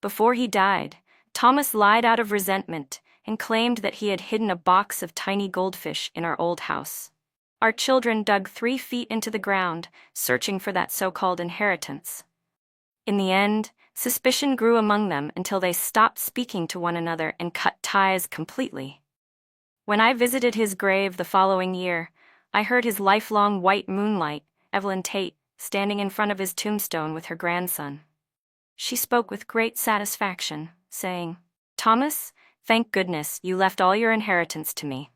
Before he died, Thomas lied out of resentment and claimed that he had hidden a box of tiny goldfish in our old house. Our children dug 3 feet into the ground, searching for that so-called inheritance. In the end, suspicion grew among them until they stopped speaking to one another and cut ties completely. When I visited his grave the following year, I heard his lifelong white moonlight, Evelyn Tate, standing in front of his tombstone with her grandson. She spoke with great satisfaction, saying, "Thomas, thank goodness you left all your inheritance to me.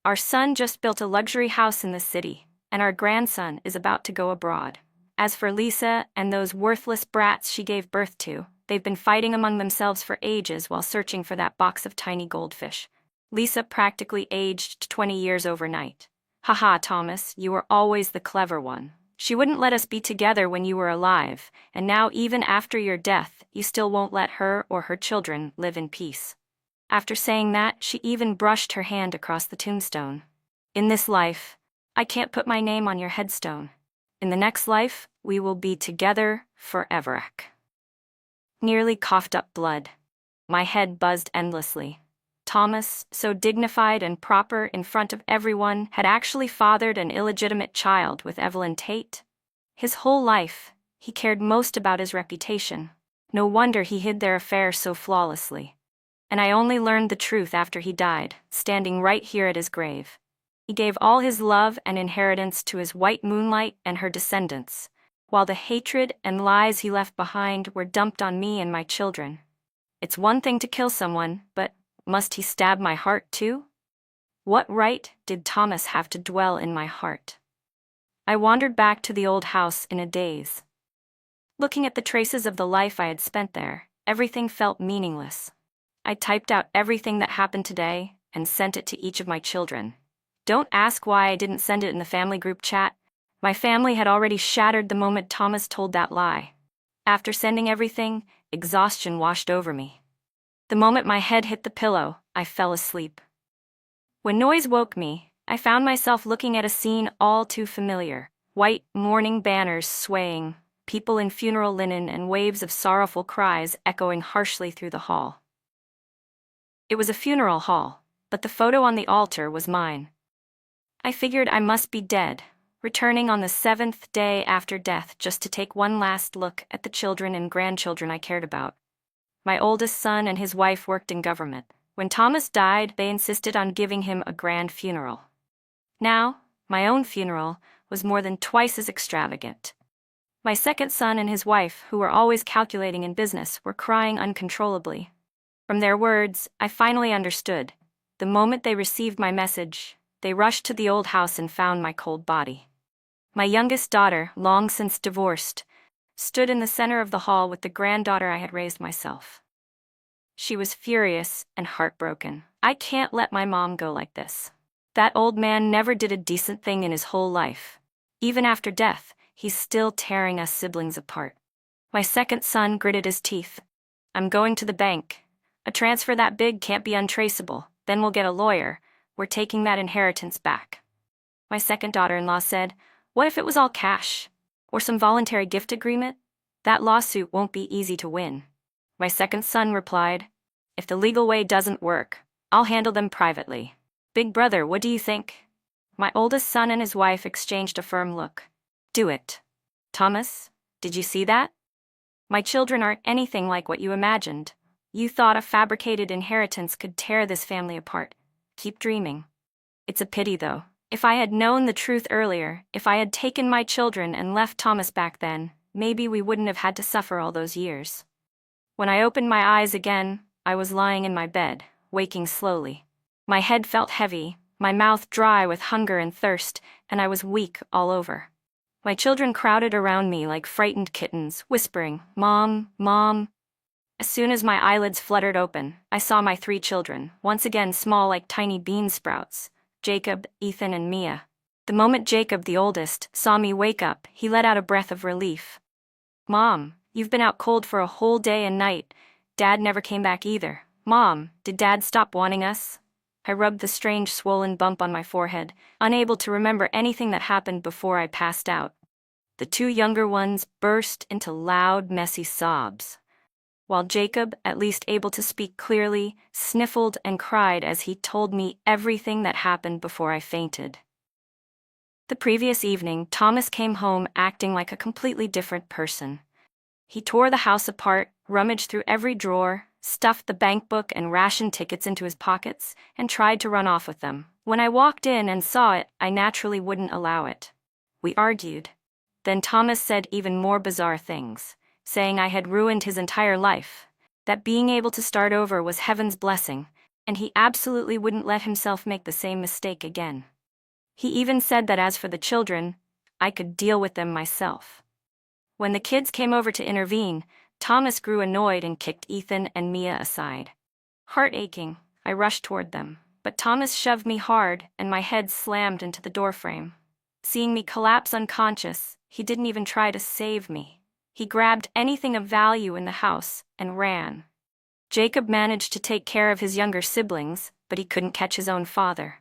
Our son just built a luxury house in the city, and our grandson is about to go abroad. As for Lisa and those worthless brats she gave birth to, they've been fighting among themselves for ages while searching for that box of tiny goldfish. Lisa practically aged 20 years overnight. Haha, Thomas, you were always the clever one. She wouldn't let us be together when you were alive, and now even after your death, you still won't let her or her children live in peace." After saying that, she even brushed her hand across the tombstone. "In this life, I can't put my name on your headstone. In the next life, we will be together forever." Nearly coughed up blood. My head buzzed endlessly. Thomas, so dignified and proper in front of everyone, had actually fathered an illegitimate child with Evelyn Tate. His whole life, he cared most about his reputation. No wonder he hid their affair so flawlessly. And I only learned the truth after he died, standing right here at his grave. He gave all his love and inheritance to his white moonlight and her descendants, while the hatred and lies he left behind were dumped on me and my children. It's one thing to kill someone, but must he stab my heart too? What right did Thomas have to dwell in my heart? I wandered back to the old house in a daze. Looking at the traces of the life I had spent there, everything felt meaningless. I typed out everything that happened today and sent it to each of my children. Don't ask why I didn't send it in the family group chat. My family had already shattered the moment Thomas told that lie. After sending everything, exhaustion washed over me. The moment my head hit the pillow, I fell asleep. When noise woke me, I found myself looking at a scene all too familiar. White mourning banners swaying, people in funeral linen, and waves of sorrowful cries echoing harshly through the hall. It was a funeral hall, but the photo on the altar was mine. I figured I must be dead, returning on the 7th day after death just to take one last look at the children and grandchildren I cared about. My oldest son and his wife worked in government. When Thomas died, they insisted on giving him a grand funeral. Now, my own funeral was more than twice as extravagant. My second son and his wife, who were always calculating in business, were crying uncontrollably. From their words, I finally understood. The moment they received my message, they rushed to the old house and found my cold body. My youngest daughter, long since divorced, stood in the center of the hall with the granddaughter I had raised myself. She was furious and heartbroken. "I can't let my mom go like this. That old man never did a decent thing in his whole life. Even after death, he's still tearing us siblings apart." My second son gritted his teeth. "I'm going to the bank. A transfer that big can't be untraceable. Then we'll get a lawyer. We're taking that inheritance back." My second daughter-in-law said, "What if it was all cash? Or some voluntary gift agreement? That lawsuit won't be easy to win." My second son replied, "If the legal way doesn't work, I'll handle them privately. Big brother, what do you think?" My oldest son and his wife exchanged a firm look. "Do it." "Thomas, did you see that? My children aren't anything like what you imagined. You thought a fabricated inheritance could tear this family apart. Keep dreaming. It's a pity, though. If I had known the truth earlier, if I had taken my children and left Thomas back then, maybe we wouldn't have had to suffer all those years." When I opened my eyes again, I was lying in my bed, waking slowly. My head felt heavy, my mouth dry with hunger and thirst, and I was weak all over. My children crowded around me like frightened kittens, whispering, "Mom, Mom." As soon as my eyelids fluttered open, I saw my 3 children, once again small like tiny bean sprouts, Jacob, Ethan, and Mia. The moment Jacob, the oldest, saw me wake up, he let out a breath of relief. "Mom, you've been out cold for a whole day and night. Dad never came back either. Mom, did Dad stop wanting us?" I rubbed the strange swollen bump on my forehead, unable to remember anything that happened before I passed out. The 2 younger ones burst into loud, messy sobs. while Jacob, at least able to speak clearly, sniffled and cried as he told me everything that happened before I fainted. The previous evening, Thomas came home acting like a completely different person. He tore the house apart, rummaged through every drawer, stuffed the bank book and ration tickets into his pockets, and tried to run off with them. When I walked in and saw it, I naturally wouldn't allow it. We argued. Then Thomas said even more bizarre things, saying I had ruined his entire life, that being able to start over was heaven's blessing, and he absolutely wouldn't let himself make the same mistake again. He even said that as for the children, I could deal with them myself. When the kids came over to intervene, Thomas grew annoyed and kicked Ethan and Mia aside. Heart aching, I rushed toward them, but Thomas shoved me hard and my head slammed into the doorframe. Seeing me collapse unconscious, he didn't even try to save me. He grabbed anything of value in the house and ran. Jacob managed to take care of his younger siblings, but he couldn't catch his own father.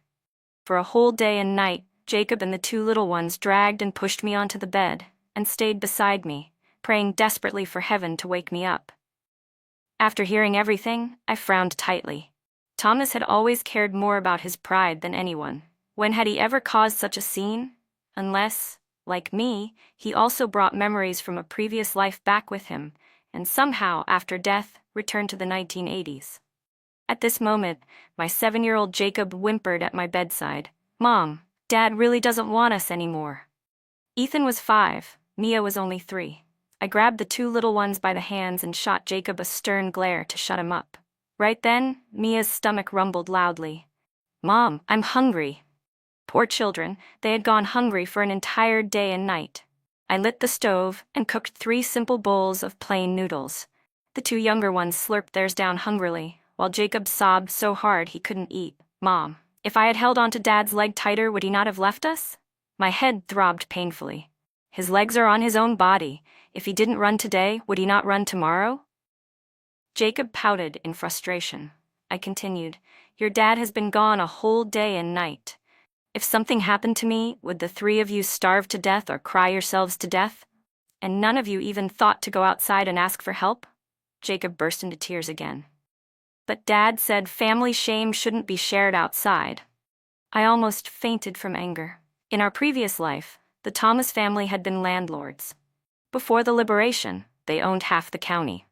For a whole day and night, Jacob and the two little ones dragged and pushed me onto the bed and stayed beside me, praying desperately for heaven to wake me up. After hearing everything, I frowned tightly. Thomas had always cared more about his pride than anyone. When had he ever caused such a scene? Unless, like me, he also brought memories from a previous life back with him, and somehow, after death, returned to the 1980s. At this moment, my 7-year-old Jacob whimpered at my bedside, "Mom, Dad really doesn't want us anymore." Ethan was 5, Mia was only 3. I grabbed the two little ones by the hands and shot Jacob a stern glare to shut him up. Right then, Mia's stomach rumbled loudly. "Mom, I'm hungry." Poor children, they had gone hungry for an entire day and night. I lit the stove and cooked 3 simple bowls of plain noodles. The 2 younger ones slurped theirs down hungrily, while Jacob sobbed so hard he couldn't eat. "Mom, if I had held onto Dad's leg tighter, would he not have left us?" My head throbbed painfully. "His legs are on his own body. If he didn't run today, would he not run tomorrow?" Jacob pouted in frustration. I continued, "Your dad has been gone a whole day and night. If something happened to me, would the 3 of you starve to death or cry yourselves to death? And none of you even thought to go outside and ask for help?" Jacob burst into tears again. "But Dad said family shame shouldn't be shared outside." I almost fainted from anger. In our previous life, the Thomas family had been landlords. Before the liberation, they owned half the county.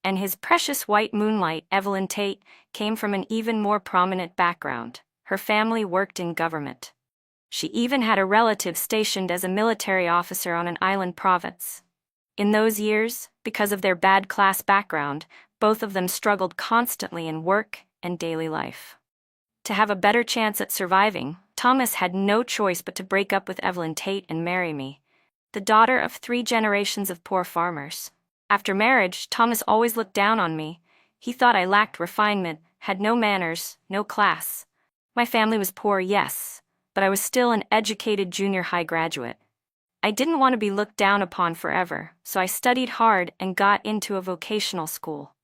And his precious white moonlight, Evelyn Tate, came from an even more prominent background. Her family worked in government. She even had a relative stationed as a military officer on an island province. In those years, because of their bad class background, both of them struggled constantly in work and daily life. To have a better chance at surviving, Thomas had no choice but to break up with Evelyn Tate and marry me, the daughter of 3 generations of poor farmers. After marriage, Thomas always looked down on me. He thought I lacked refinement, had no manners, no class. My family was poor, yes, but I was still an educated junior high graduate. I didn't want to be looked down upon forever, so I studied hard and got into a vocational school.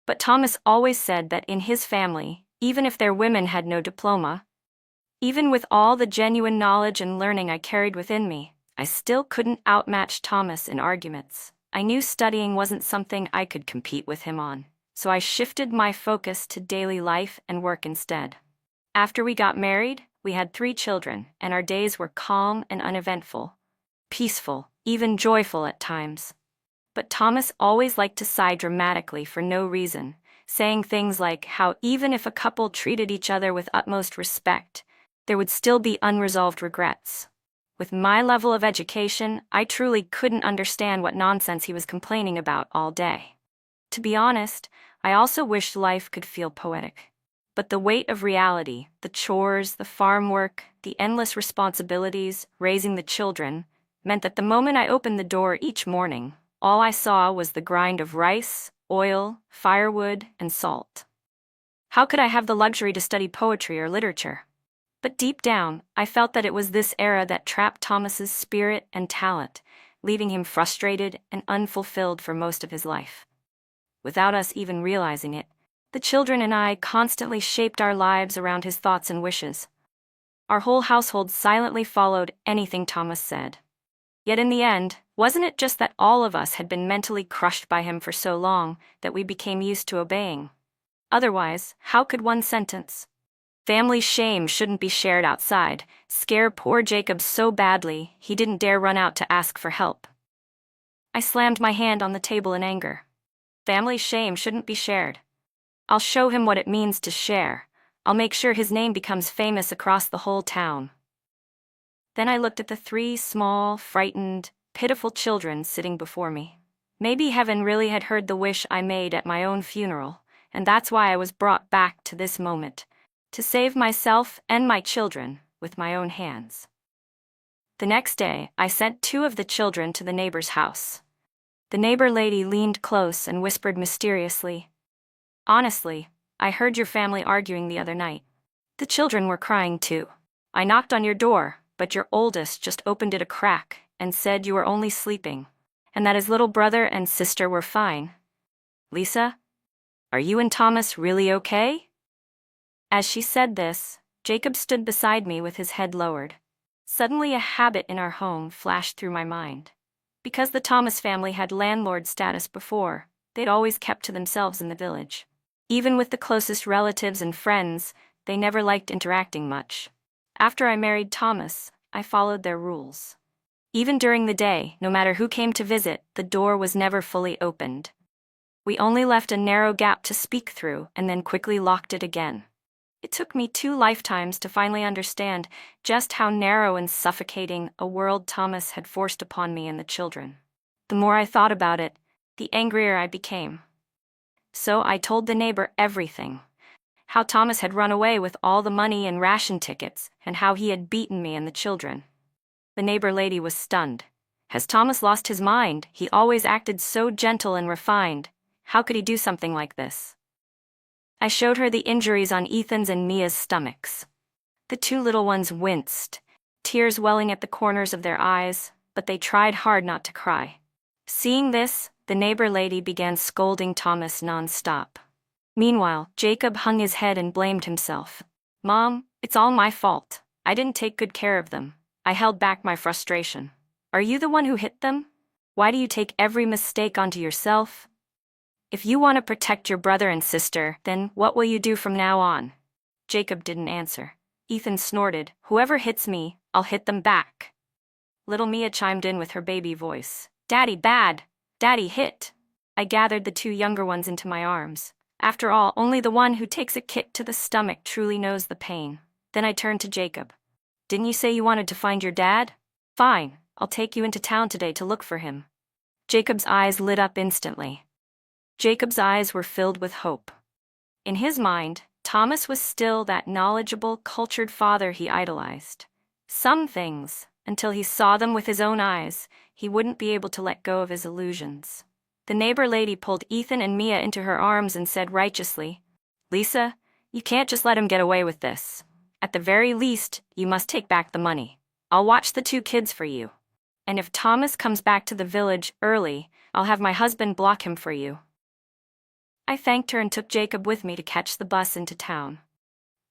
But Thomas always said that in his family, even if their women had no diploma, even with all the genuine knowledge and learning I carried within me, I still couldn't outmatch Thomas in arguments. I knew studying wasn't something I could compete with him on, so I shifted my focus to daily life and work instead. After we got married, we had 3 children, and our days were calm and uneventful, peaceful, even joyful at times. But Thomas always liked to sigh dramatically for no reason, saying things like how even if a couple treated each other with utmost respect, there would still be unresolved regrets. With my level of education, I truly couldn't understand what nonsense he was complaining about all day. To be honest, I also wished life could feel poetic. But the weight of reality, the chores, the farm work, the endless responsibilities, raising the children, meant that the moment I opened the door each morning, all I saw was the grind of rice, oil, firewood, and salt. How could I have the luxury to study poetry or literature? But deep down, I felt that it was this era that trapped Thomas's spirit and talent, leaving him frustrated and unfulfilled for most of his life. Without us even realizing it, the children and I constantly shaped our lives around his thoughts and wishes. Our whole household silently followed anything Thomas said. Yet in the end, Wasn't it just that all of us had been mentally crushed by him for so long that we became used to obeying? Otherwise, how could one sentence family shame shouldn't be shared outside scare poor Jacob so badly he didn't dare run out to ask for help? I slammed my hand on the table in anger. Family shame shouldn't be shared. I'll show him what it means to share. I'll make sure his name becomes famous across the whole town. Then I looked at the 3 small, frightened, pitiful children sitting before me. Maybe heaven really had heard the wish I made at my own funeral, and that's why I was brought back to this moment, to save myself and my children with my own hands. The next day, I sent 2 of the children to the neighbor's house. The neighbor lady leaned close and whispered mysteriously, "Honestly, I heard your family arguing the other night. The children were crying too. I knocked on your door, but your oldest just opened it a crack and said you were only sleeping, and that his little brother and sister were fine. Lisa, are you and Thomas really okay?" As she said this, Jacob stood beside me with his head lowered. Suddenly a habit in our home flashed through my mind. Because the Thomas family had landlord status before, they'd always kept to themselves in the village. Even with the closest relatives and friends, they never liked interacting much. After I married Thomas, I followed their rules. Even during the day, no matter who came to visit, the door was never fully opened. We only left a narrow gap to speak through and then quickly locked it again. It took me 2 lifetimes to finally understand just how narrow and suffocating a world Thomas had forced upon me and the children. The more I thought about it, the angrier I became. So I told the neighbor everything. How Thomas had run away with all the money and ration tickets, and how he had beaten me and the children. The neighbor lady was stunned. Has Thomas lost his mind? He always acted so gentle and refined. How could he do something like this? I showed her the injuries on Ethan's and Mia's stomachs. The 2 little ones winced, tears welling at the corners of their eyes, but they tried hard not to cry. Seeing this, the neighbor lady began scolding Thomas non-stop. Meanwhile, Jacob hung his head and blamed himself. "Mom, it's all my fault. I didn't take good care of them. I held back my frustration. Are you the one who hit them? Why do you take every mistake onto yourself? If you want to protect your brother and sister, then what will you do from now on?" Jacob didn't answer. Ethan snorted, "Whoever hits me, I'll hit them back." Little Mia chimed in with her baby voice. "Daddy bad! Daddy hit!" I gathered the 2 younger ones into my arms. After all, only the one who takes a kick to the stomach truly knows the pain. Then I turned to Jacob. "Didn't you say you wanted to find your dad? Fine, I'll take you into town today to look for him." Jacob's eyes lit up instantly. Jacob's eyes were filled with hope. In his mind, Thomas was still that knowledgeable, cultured father he idolized. Some things, until he saw them with his own eyes, he wouldn't be able to let go of his illusions. The neighbor lady pulled Ethan and Mia into her arms and said righteously, "Lisa, you can't just let him get away with this. At the very least, you must take back the money. I'll watch the 2 kids for you. And if Thomas comes back to the village early, I'll have my husband block him for you." I thanked her and took Jacob with me to catch the bus into town.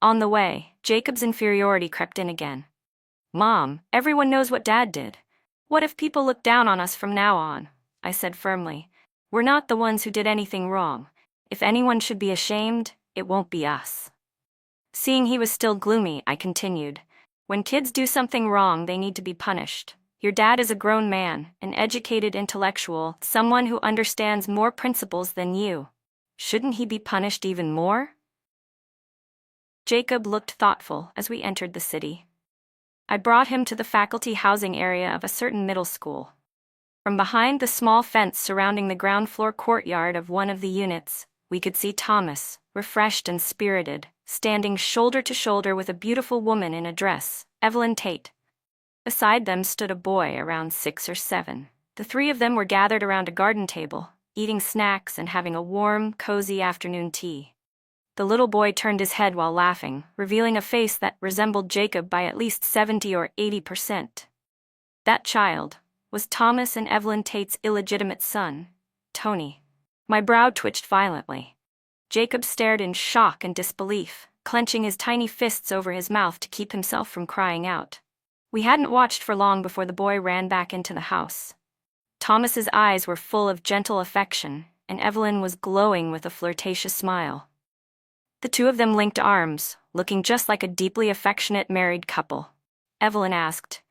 On the way, Jacob's inferiority crept in again. "Mom, everyone knows what Dad did. What if people look down on us from now on?" I said firmly. "We're not the ones who did anything wrong. If anyone should be ashamed, it won't be us." Seeing he was still gloomy, I continued. "When kids do something wrong, they need to be punished. Your dad is a grown man, an educated intellectual, someone who understands more principles than you. Shouldn't he be punished even more?" Jacob looked thoughtful as we entered the city. I brought him to the faculty housing area of a certain middle school. From behind the small fence surrounding the ground floor courtyard of one of the units, we could see Thomas, refreshed and spirited, standing shoulder to shoulder with a beautiful woman in a dress, Evelyn Tate. Beside them stood a boy around 6 or 7. The 3 of them were gathered around a garden table, eating snacks and having a warm, cozy afternoon tea. The little boy turned his head while laughing, revealing a face that resembled Jacob by at least 70 or 80%. That child was Thomas and Evelyn Tate's illegitimate son, Tony. My brow twitched violently. Jacob stared in shock and disbelief, clenching his tiny fists over his mouth to keep himself from crying out. We hadn't watched for long before the boy ran back into the house. Thomas's eyes were full of gentle affection, and Evelyn was glowing with a flirtatious smile. The two of them linked arms, looking just like a deeply affectionate married couple. Evelyn asked,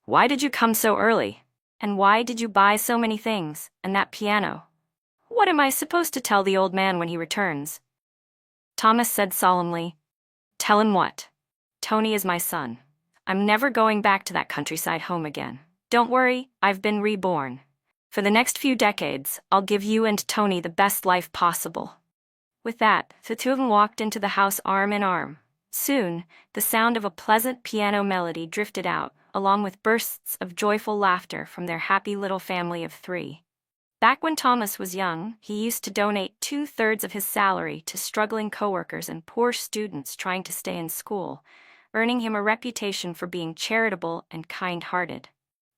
"Why did you come so early? And why did you buy so many things, and that piano? What am I supposed to tell the old man when he returns?" Thomas said solemnly, "Tell him what? Tony is my son. I'm never going back to that countryside home again. Don't worry, I've been reborn. For the next few decades, I'll give you and Tony the best life possible." With that, the two of them walked into the house arm in arm. Soon, the sound of a pleasant piano melody drifted out, along with bursts of joyful laughter from their happy little family of 3. Back when Thomas was young, he used to donate 2/3 of his salary to struggling coworkers and poor students trying to stay in school, earning him a reputation for being charitable and kind-hearted.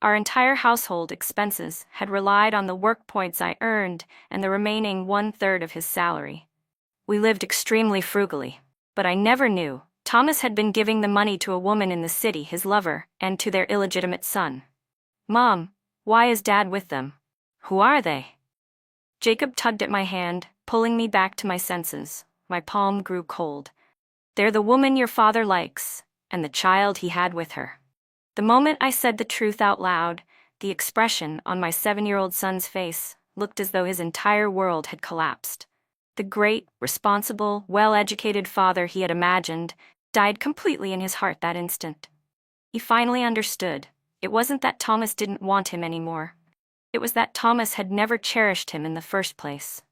Our entire household expenses had relied on the work points I earned and the remaining 1/3 of his salary. We lived extremely frugally, but I never knew Thomas had been giving the money to a woman in the city, his lover, and to their illegitimate son. "Mom, why is Dad with them? Who are they?" Jacob tugged at my hand, pulling me back to my senses. My palm grew cold. "They're the woman your father likes, and the child he had with her." The moment I said the truth out loud, the expression on my 7-year-old son's face looked as though his entire world had collapsed. The great, responsible, well-educated father he had imagined died completely in his heart that instant. He finally understood. It wasn't that Thomas didn't want him anymore. It was that Thomas had never cherished him in the first place.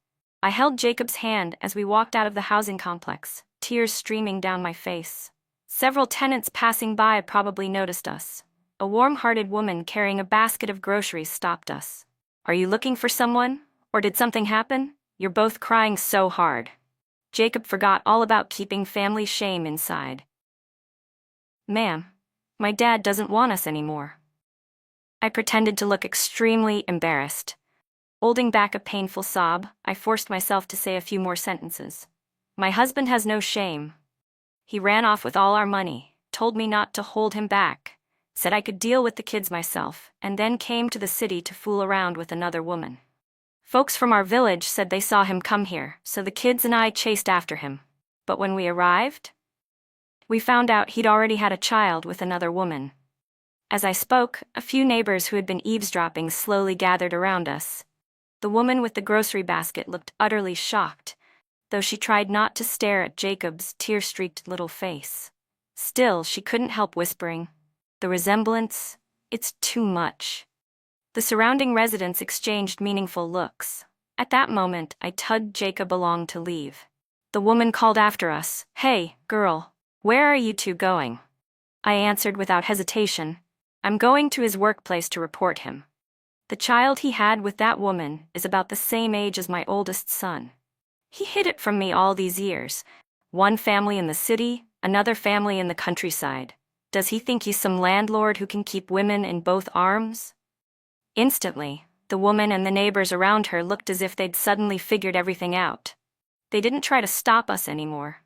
I held Jacob's hand as we walked out of the housing complex, tears streaming down my face. Several tenants passing by probably noticed us. A warm-hearted woman carrying a basket of groceries stopped us. "Are you looking for someone? Or did something happen? You're both crying so hard." Jacob forgot all about keeping family shame inside. "Ma'am, my dad doesn't want us anymore." I pretended to look extremely embarrassed. Holding back a painful sob, I forced myself to say a few more sentences. "My husband has no shame. He ran off with all our money, told me not to hold him back, said I could deal with the kids myself, and then came to the city to fool around with another woman. Folks from our village said they saw him come here, so the kids and I chased after him. But when we arrived, we found out he'd already had a child with another woman." As I spoke, a few neighbors who had been eavesdropping slowly gathered around us. The woman with the grocery basket looked utterly shocked, though she tried not to stare at Jacob's tear-streaked little face. Still, she couldn't help whispering, "The resemblance, it's too much." The surrounding residents exchanged meaningful looks. At that moment, I tugged Jacob along to leave. The woman called after us, "Hey, girl, where are you two going?" I answered without hesitation, "I'm going to his workplace to report him. The child he had with that woman is about the same age as my oldest son. He hid it from me all these years. One family in the city, another family in the countryside. Does he think he's some landlord who can keep women in both arms?" Instantly, the woman and the neighbors around her looked as if they'd suddenly figured everything out. They didn't try to stop us anymore.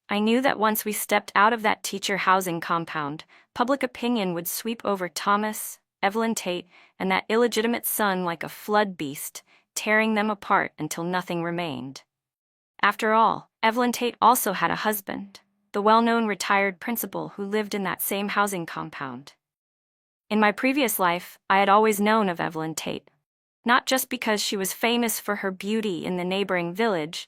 I knew that once we stepped out of that teacher housing compound, public opinion would sweep over Thomas, Evelyn Tate, and that illegitimate son like a flood beast, tearing them apart until nothing remained. After all, Evelyn Tate also had a husband, the well-known retired principal who lived in that same housing compound. In my previous life, I had always known of Evelyn Tate, not just because she was famous for her beauty in the neighboring village,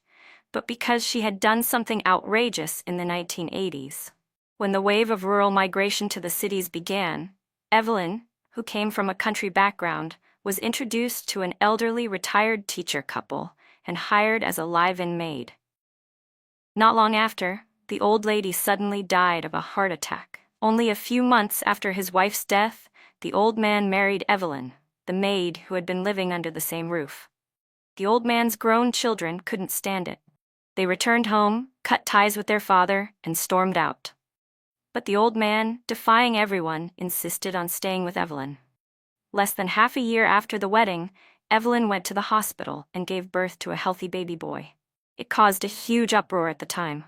but because she had done something outrageous in the 1980s. When the wave of rural migration to the cities began, Evelyn, who came from a country background, was introduced to an elderly retired teacher couple and hired as a live-in maid. Not long after, the old lady suddenly died of a heart attack. Only a few months after his wife's death, the old man married Evelyn, the maid who had been living under the same roof. The old man's grown children couldn't stand it. They returned home, cut ties with their father, and stormed out. But the old man, defying everyone, insisted on staying with Evelyn. Less than half a year after the wedding, Evelyn went to the hospital and gave birth to a healthy baby boy. It caused a huge uproar at the time.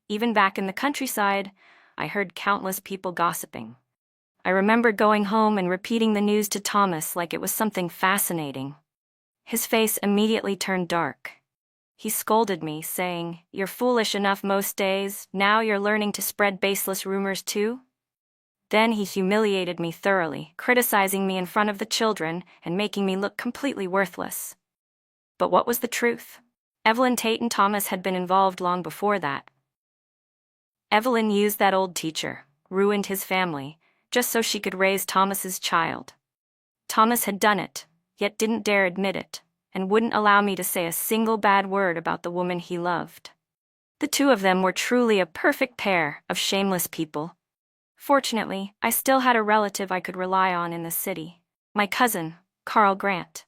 Even back in the countryside, I heard countless people gossiping. I remember going home and repeating the news to Thomas like it was something fascinating. His face immediately turned dark. He scolded me, saying, "You're foolish enough most days, now you're learning to spread baseless rumors too?" Then he humiliated me thoroughly, criticizing me in front of the children and making me look completely worthless. But what was the truth? Evelyn Tate and Thomas had been involved long before that. Evelyn used that old teacher, ruined his family, just so she could raise Thomas's child. Thomas had done it, yet didn't dare admit it, and wouldn't allow me to say a single bad word about the woman he loved. The two of them were truly a perfect pair of shameless people. Fortunately, I still had a relative I could rely on in the city, my cousin, Carl Grant.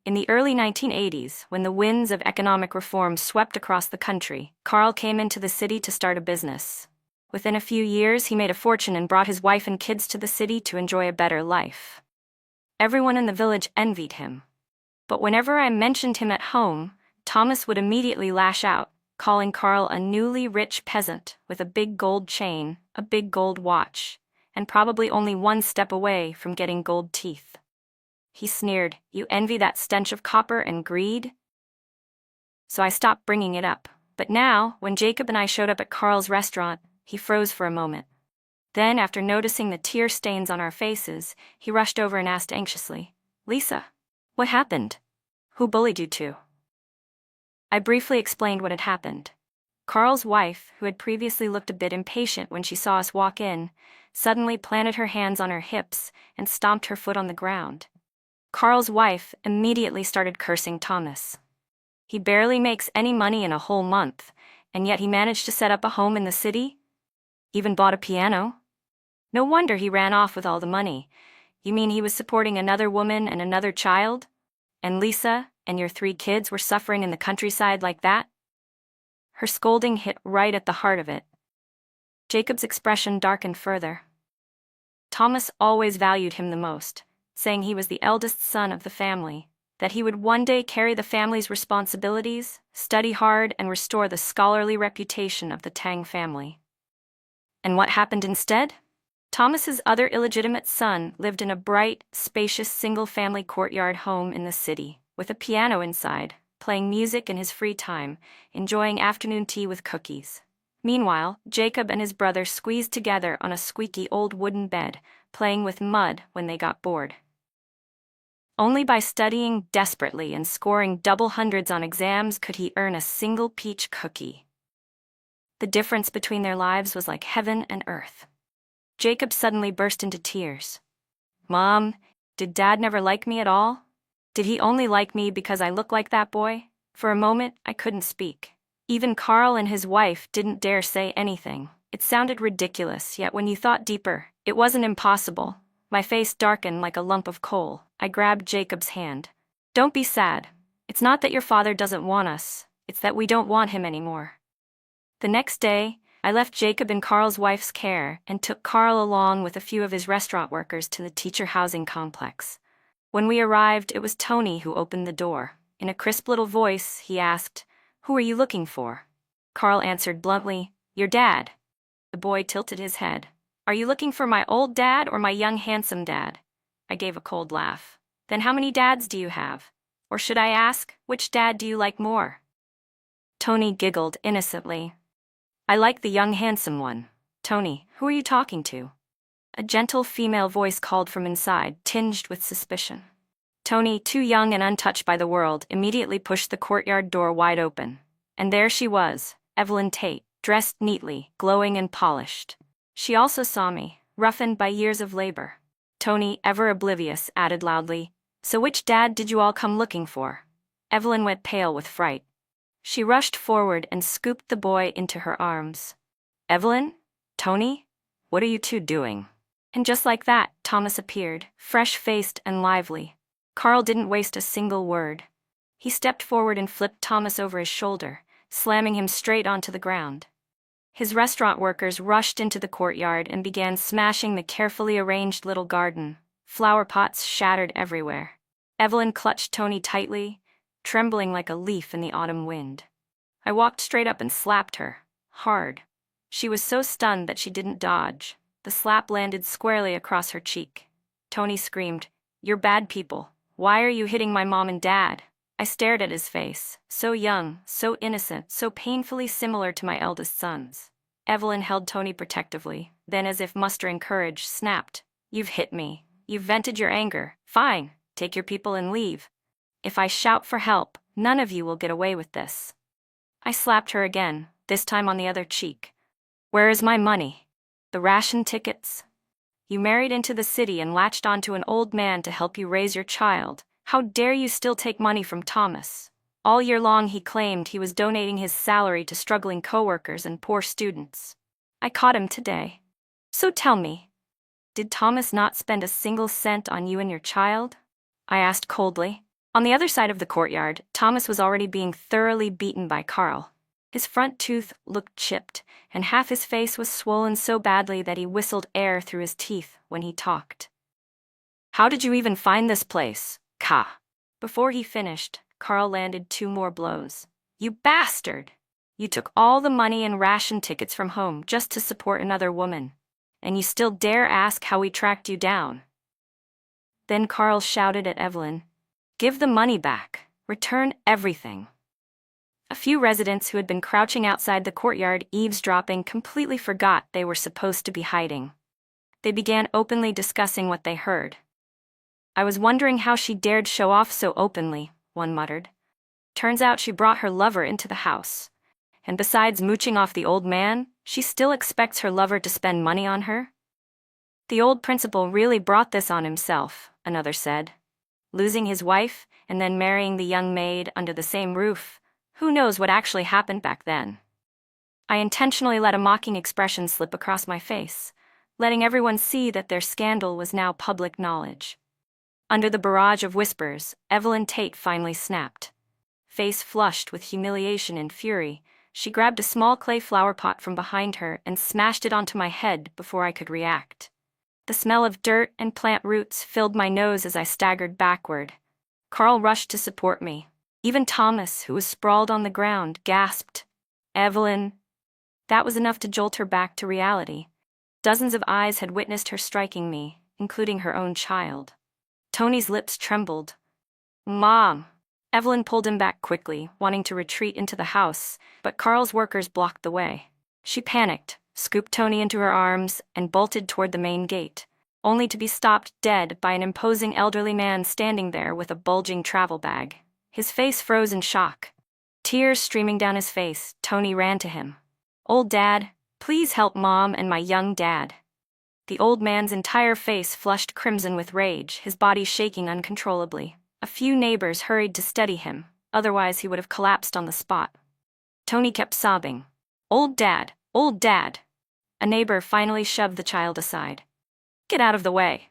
In the early 1980s, when the winds of economic reform swept across the country, Carl came into the city to start a business. Within a few years, he made a fortune and brought his wife and kids to the city to enjoy a better life. Everyone in the village envied him. But whenever I mentioned him at home, Thomas would immediately lash out, calling Carl a newly rich peasant with a big gold chain, a big gold watch, and probably only one step away from getting gold teeth. He sneered, "You envy that stench of copper and greed?" So I stopped bringing it up. But now, when Jacob and I showed up at Carl's restaurant, he froze for a moment. Then, after noticing the tear stains on our faces, he rushed over and asked anxiously, "Lisa, what happened? Who bullied you two?" I briefly explained what had happened. Carl's wife, who had previously looked a bit impatient when she saw us walk in, suddenly planted her hands on her hips and stomped her foot on the ground. Carl's wife immediately started cursing Thomas. He barely makes any money in a whole month, and yet he managed to set up a home in the city? Even bought a piano? No wonder he ran off with all the money. You mean he was supporting another woman and another child? And Lisa and your 3 kids were suffering in the countryside like that? Her scolding hit right at the heart of it. Jacob's expression darkened further. Thomas always valued him the most, saying he was the eldest son of the family, that he would one day carry the family's responsibilities, study hard, and restore the scholarly reputation of the Tang family. And what happened instead? Thomas's other illegitimate son lived in a bright, spacious single-family courtyard home in the city, with a piano inside, playing music in his free time, enjoying afternoon tea with cookies. Meanwhile, Jacob and his brother squeezed together on a squeaky old wooden bed, playing with mud when they got bored. Only by studying desperately and scoring double hundreds on exams could he earn a single peach cookie. The difference between their lives was like heaven and earth. Jacob suddenly burst into tears. "Mom, did Dad never like me at all? Did he only like me because I look like that boy?" For a moment, I couldn't speak. Even Carl and his wife didn't dare say anything. It sounded ridiculous, yet when you thought deeper, it wasn't impossible. My face darkened like a lump of coal. I grabbed Jacob's hand. "Don't be sad. It's not that your father doesn't want us, it's that we don't want him anymore." The next day, I left Jacob in Carl's wife's care and took Carl along with a few of his restaurant workers to the teacher housing complex. When we arrived, it was Tony who opened the door. In a crisp little voice, he asked, "Who are you looking for?" Carl answered bluntly, "Your dad." The boy tilted his head. "Are you looking for my old dad or my young handsome dad?" I gave a cold laugh. "Then how many dads do you have? Or should I ask, which dad do you like more?" Tony giggled innocently. "I like the young handsome one." "Tony, who are you talking to?" A gentle female voice called from inside, tinged with suspicion. Tony, too young and untouched by the world, immediately pushed the courtyard door wide open. And there she was, Evelyn Tate, dressed neatly, glowing and polished. She also saw me, roughened by years of labor. Tony, ever oblivious, added loudly, "So which dad did you all come looking for?" Evelyn went pale with fright. She rushed forward and scooped the boy into her arms. "Evelyn? Tony? What are you two doing?" And just like that, Thomas appeared, fresh-faced and lively. Carl didn't waste a single word. He stepped forward and flipped Thomas over his shoulder, slamming him straight onto the ground. His restaurant workers rushed into the courtyard and began smashing the carefully arranged little garden. Flower pots shattered everywhere. Evelyn clutched Tony tightly, trembling like a leaf in the autumn wind. I walked straight up and slapped her, hard. She was so stunned that she didn't dodge. The slap landed squarely across her cheek. Tony screamed, "You're bad people. Why are you hitting my mom and dad?" I stared at his face, so young, so innocent, so painfully similar to my eldest son's. Evelyn held Tony protectively, then as if mustering courage, snapped, "You've hit me. You've vented your anger. Fine, take your people and leave. If I shout for help, none of you will get away with this." I slapped her again, this time on the other cheek. "Where is my money? The ration tickets? You married into the city and latched onto an old man to help you raise your child. How dare you still take money from Thomas?" All year long he claimed he was donating his salary to struggling coworkers and poor students. I caught him today. "So tell me, did Thomas not spend a single cent on you and your child?" I asked coldly. On the other side of the courtyard, Thomas was already being thoroughly beaten by Carl. His front tooth looked chipped, and half his face was swollen so badly that he whistled air through his teeth when he talked. "How did you even find this place, Ka?" Before he finished, Carl landed 2 more blows. "You bastard! You took all the money and ration tickets from home just to support another woman. And you still dare ask how we tracked you down." Then Carl shouted at Evelyn, "Give the money back. Return everything." A few residents who had been crouching outside the courtyard eavesdropping completely forgot they were supposed to be hiding. They began openly discussing what they heard. "I was wondering how she dared show off so openly," one muttered. "Turns out she brought her lover into the house. And besides mooching off the old man, she still expects her lover to spend money on her." "The old principal really brought this on himself," another said. "Losing his wife and then marrying the young maid under the same roof. Who knows what actually happened back then?" I intentionally let a mocking expression slip across my face, letting everyone see that their scandal was now public knowledge. Under the barrage of whispers, Evelyn Tate finally snapped. Face flushed with humiliation and fury, she grabbed a small clay flower pot from behind her and smashed it onto my head before I could react. The smell of dirt and plant roots filled my nose as I staggered backward. Carl rushed to support me. Even Thomas, who was sprawled on the ground, gasped, "Evelyn." That was enough to jolt her back to reality. Dozens of eyes had witnessed her striking me, including her own child. Tony's lips trembled. "Mom." Evelyn pulled him back quickly, wanting to retreat into the house, but Carl's workers blocked the way. She panicked, scooped Tony into her arms, and bolted toward the main gate, only to be stopped dead by an imposing elderly man standing there with a bulging travel bag. His face froze in shock. Tears streaming down his face, Tony ran to him. "Old Dad, please help Mom and my young dad." The old man's entire face flushed crimson with rage, his body shaking uncontrollably. A few neighbors hurried to steady him, otherwise he would have collapsed on the spot. Tony kept sobbing, "Old Dad, old Dad." A neighbor finally shoved the child aside. "Get out of the way."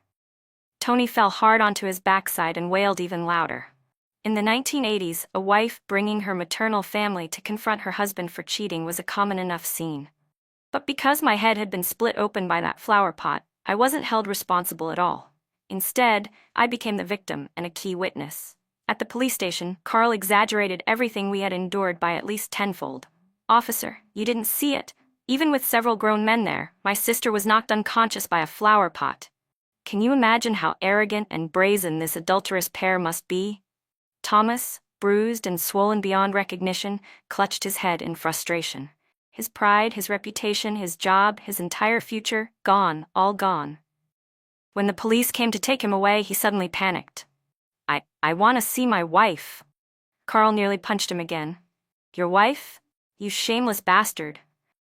Tony fell hard onto his backside and wailed even louder. In the 1980s, a wife bringing her maternal family to confront her husband for cheating was a common enough scene. But because my head had been split open by that flower pot, I wasn't held responsible at all. Instead, I became the victim and a key witness. At the police station, Carl exaggerated everything we had endured by at least tenfold. "Officer, you didn't see it. Even with several grown men there, my sister was knocked unconscious by a flower pot. Can you imagine how arrogant and brazen this adulterous pair must be?" Thomas, bruised and swollen beyond recognition, clutched his head in frustration. His pride, his reputation, his job, his entire future, gone, all gone. When the police came to take him away, he suddenly panicked. I want to see my wife." Carl nearly punched him again. "Your wife? You shameless bastard.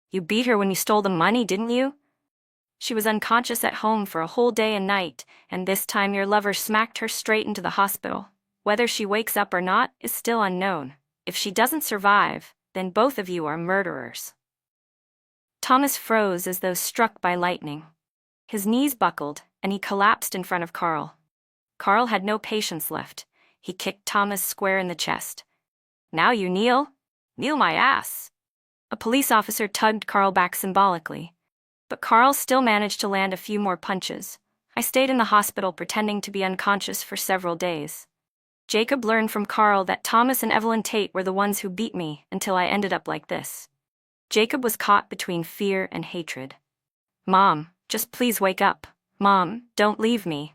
You beat her when you stole the money, didn't you? She was unconscious at home for a whole day and night, and this time your lover smacked her straight into the hospital. Whether she wakes up or not is still unknown. If she doesn't survive, then both of you are murderers." Thomas froze as though struck by lightning. His knees buckled, and he collapsed in front of Carl. Carl had no patience left. He kicked Thomas square in the chest. "Now you kneel? Kneel my ass." A police officer tugged Carl back symbolically. But Carl still managed to land a few more punches. I stayed in the hospital pretending to be unconscious for several days. Jacob learned from Carl that Thomas and Evelyn Tate were the ones who beat me until I ended up like this. Jacob was caught between fear and hatred. "Mom, Just please wake up. Mom, don't leave me.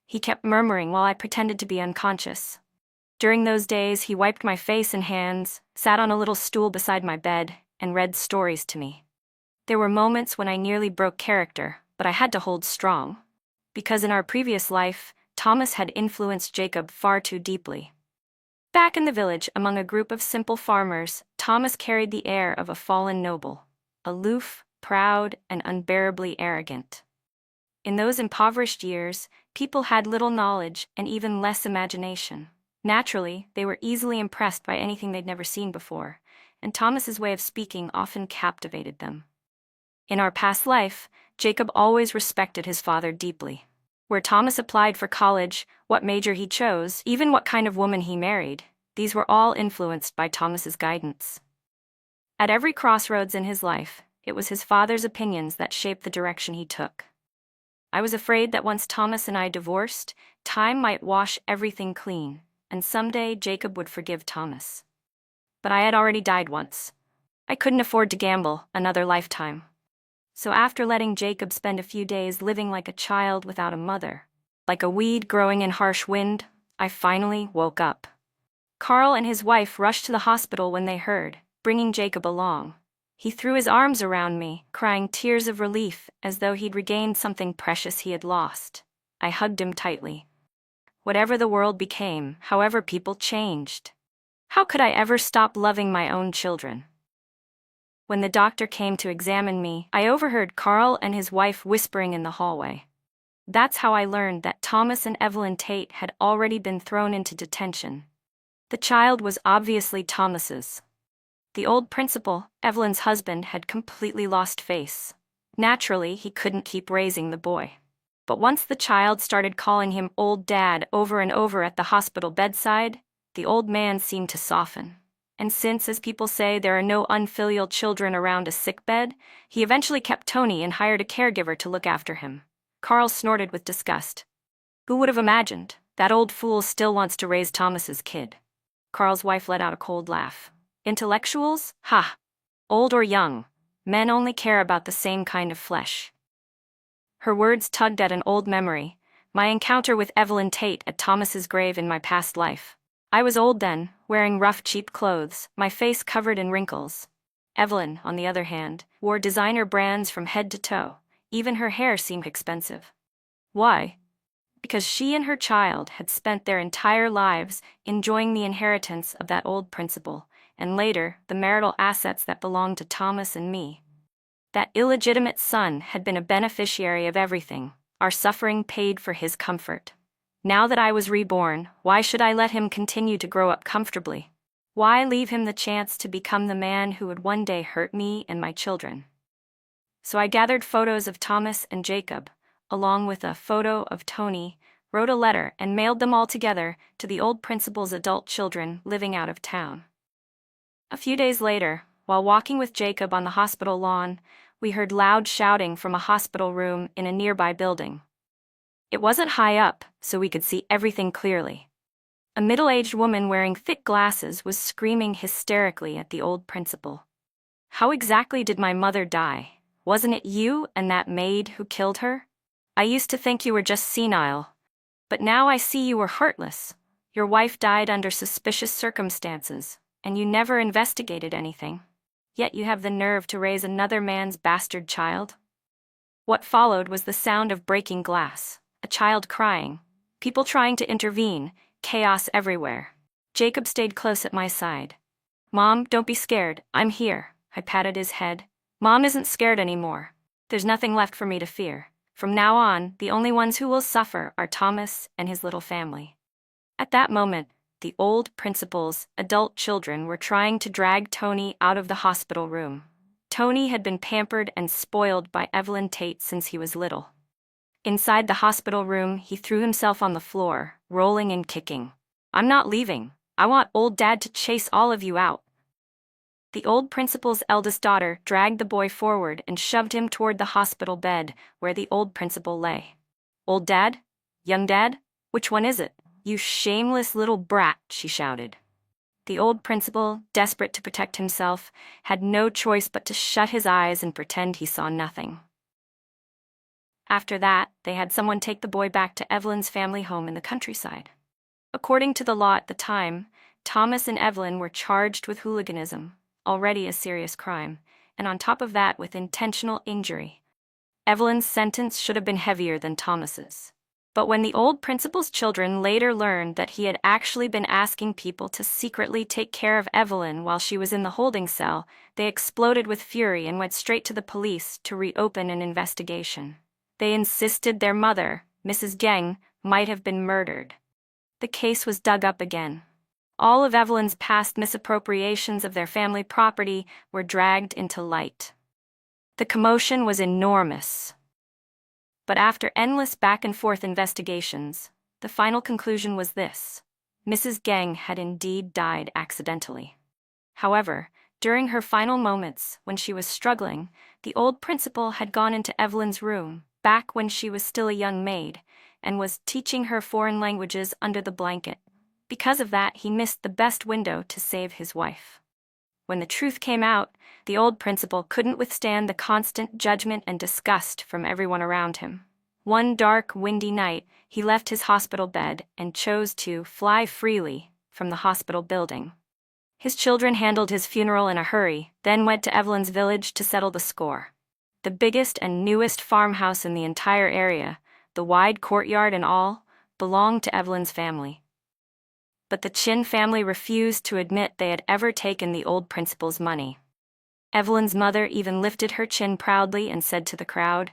He kept murmuring while I pretended to be unconscious. During those days, he wiped my face and hands, sat on a little stool beside my bed, and read stories to me. There were moments when I nearly broke character, but I had to hold strong. Because in our previous life, Thomas had influenced Jacob far too deeply. Back in the village, among a group of simple farmers, Thomas carried the air of a fallen noble, aloof, proud, and unbearably arrogant. In those impoverished years, people had little knowledge and even less imagination. Naturally, they were easily impressed by anything they'd never seen before, and Thomas's way of speaking often captivated them. In our past life, Jacob always respected his father deeply. Where Thomas applied for college, what major he chose, even what kind of woman he married, these were all influenced by Thomas's guidance. At every crossroads in his life, it was his father's opinions that shaped the direction he took. I was afraid that once Thomas and I divorced, time might wash everything clean, and someday Jacob would forgive Thomas. But I had already died once. I couldn't afford to gamble another lifetime. So after letting Jacob spend a few days living like a child without a mother, like a weed growing in harsh wind, I finally woke up. Carl and his wife rushed to the hospital when they heard, bringing Jacob along. He threw his arms around me, crying tears of relief as though he'd regained something precious he had lost. I hugged him tightly. Whatever the world became, however people changed, how could I ever stop loving my own children? When the doctor came to examine me, I overheard Carl and his wife whispering in the hallway. That's how I learned that Thomas and Evelyn Tate had already been thrown into detention. The child was obviously Thomas's. The old principal, Evelyn's husband, had completely lost face. Naturally, he couldn't keep raising the boy. But once the child started calling him old dad over and over at the hospital bedside, the old man seemed to soften. And since, as people say, there are no unfilial children around a sickbed, he eventually kept Tony and hired a caregiver to look after him. Carl snorted with disgust. Who would have imagined? That old fool still wants to raise Thomas's kid. Carl's wife let out a cold laugh. Intellectuals? Ha! Old or young, men only care about the same kind of flesh. Her words tugged at an old memory, my encounter with Evelyn Tate at Thomas's grave in my past life. I was old then, wearing rough, cheap clothes, my face covered in wrinkles. Evelyn, on the other hand, wore designer brands from head to toe. Even her hair seemed expensive. Why? Because she and her child had spent their entire lives enjoying the inheritance of that old principal, and later, the marital assets that belonged to Thomas and me. That illegitimate son had been a beneficiary of everything, our suffering paid for his comfort. Now that I was reborn, why should I let him continue to grow up comfortably? Why leave him the chance to become the man who would one day hurt me and my children? So I gathered photos of Thomas and Jacob, along with a photo of Tony, wrote a letter and mailed them all together to the old principal's adult children living out of town. A few days later, while walking with Jacob on the hospital lawn, we heard loud shouting from a hospital room in a nearby building. It wasn't high up, so we could see everything clearly. A middle-aged woman wearing thick glasses was screaming hysterically at the old principal. How exactly did my mother die? Wasn't it you and that maid who killed her? I used to think you were just senile, but now I see you were heartless. Your wife died under suspicious circumstances, and you never investigated anything. Yet you have the nerve to raise another man's bastard child? What followed was the sound of breaking glass. A child crying, people trying to intervene, chaos everywhere. Jacob stayed close at my side. Mom, don't be scared, I'm here. I patted his head. Mom isn't scared anymore. There's nothing left for me to fear. From now on, the only ones who will suffer are Thomas and his little family. At that moment, the old principal's adult children were trying to drag Tony out of the hospital room. Tony had been pampered and spoiled by Evelyn Tate since he was little. Inside the hospital room, he threw himself on the floor, rolling and kicking. I'm not leaving. I want old dad to chase all of you out. The old principal's eldest daughter dragged the boy forward and shoved him toward the hospital bed where the old principal lay. Old dad? Young dad? Which one is it? You shameless little brat, she shouted. The old principal, desperate to protect himself, had no choice but to shut his eyes and pretend he saw nothing. After that, they had someone take the boy back to Evelyn's family home in the countryside. According to the law at the time, Thomas and Evelyn were charged with hooliganism, already a serious crime, and on top of that with intentional injury. Evelyn's sentence should have been heavier than Thomas's. But when the old principal's children later learned that he had actually been asking people to secretly take care of Evelyn while she was in the holding cell, they exploded with fury and went straight to the police to reopen an investigation. They insisted their mother, Mrs. Geng, might have been murdered. The case was dug up again. All of Evelyn's past misappropriations of their family property were dragged into light. The commotion was enormous. But after endless back-and-forth investigations, the final conclusion was this: Mrs. Geng had indeed died accidentally. However, during her final moments, when she was struggling, the old principal had gone into Evelyn's room, back when she was still a young maid, and was teaching her foreign languages under the blanket. Because of that, he missed the best window to save his wife. When the truth came out, the old principal couldn't withstand the constant judgment and disgust from everyone around him. One dark, windy night, he left his hospital bed and chose to fly freely from the hospital building. His children handled his funeral in a hurry, then went to Evelyn's village to settle the score. The biggest and newest farmhouse in the entire area, the wide courtyard and all, belonged to Evelyn's family. But the Chin family refused to admit they had ever taken the old principal's money. Evelyn's mother even lifted her chin proudly and said to the crowd,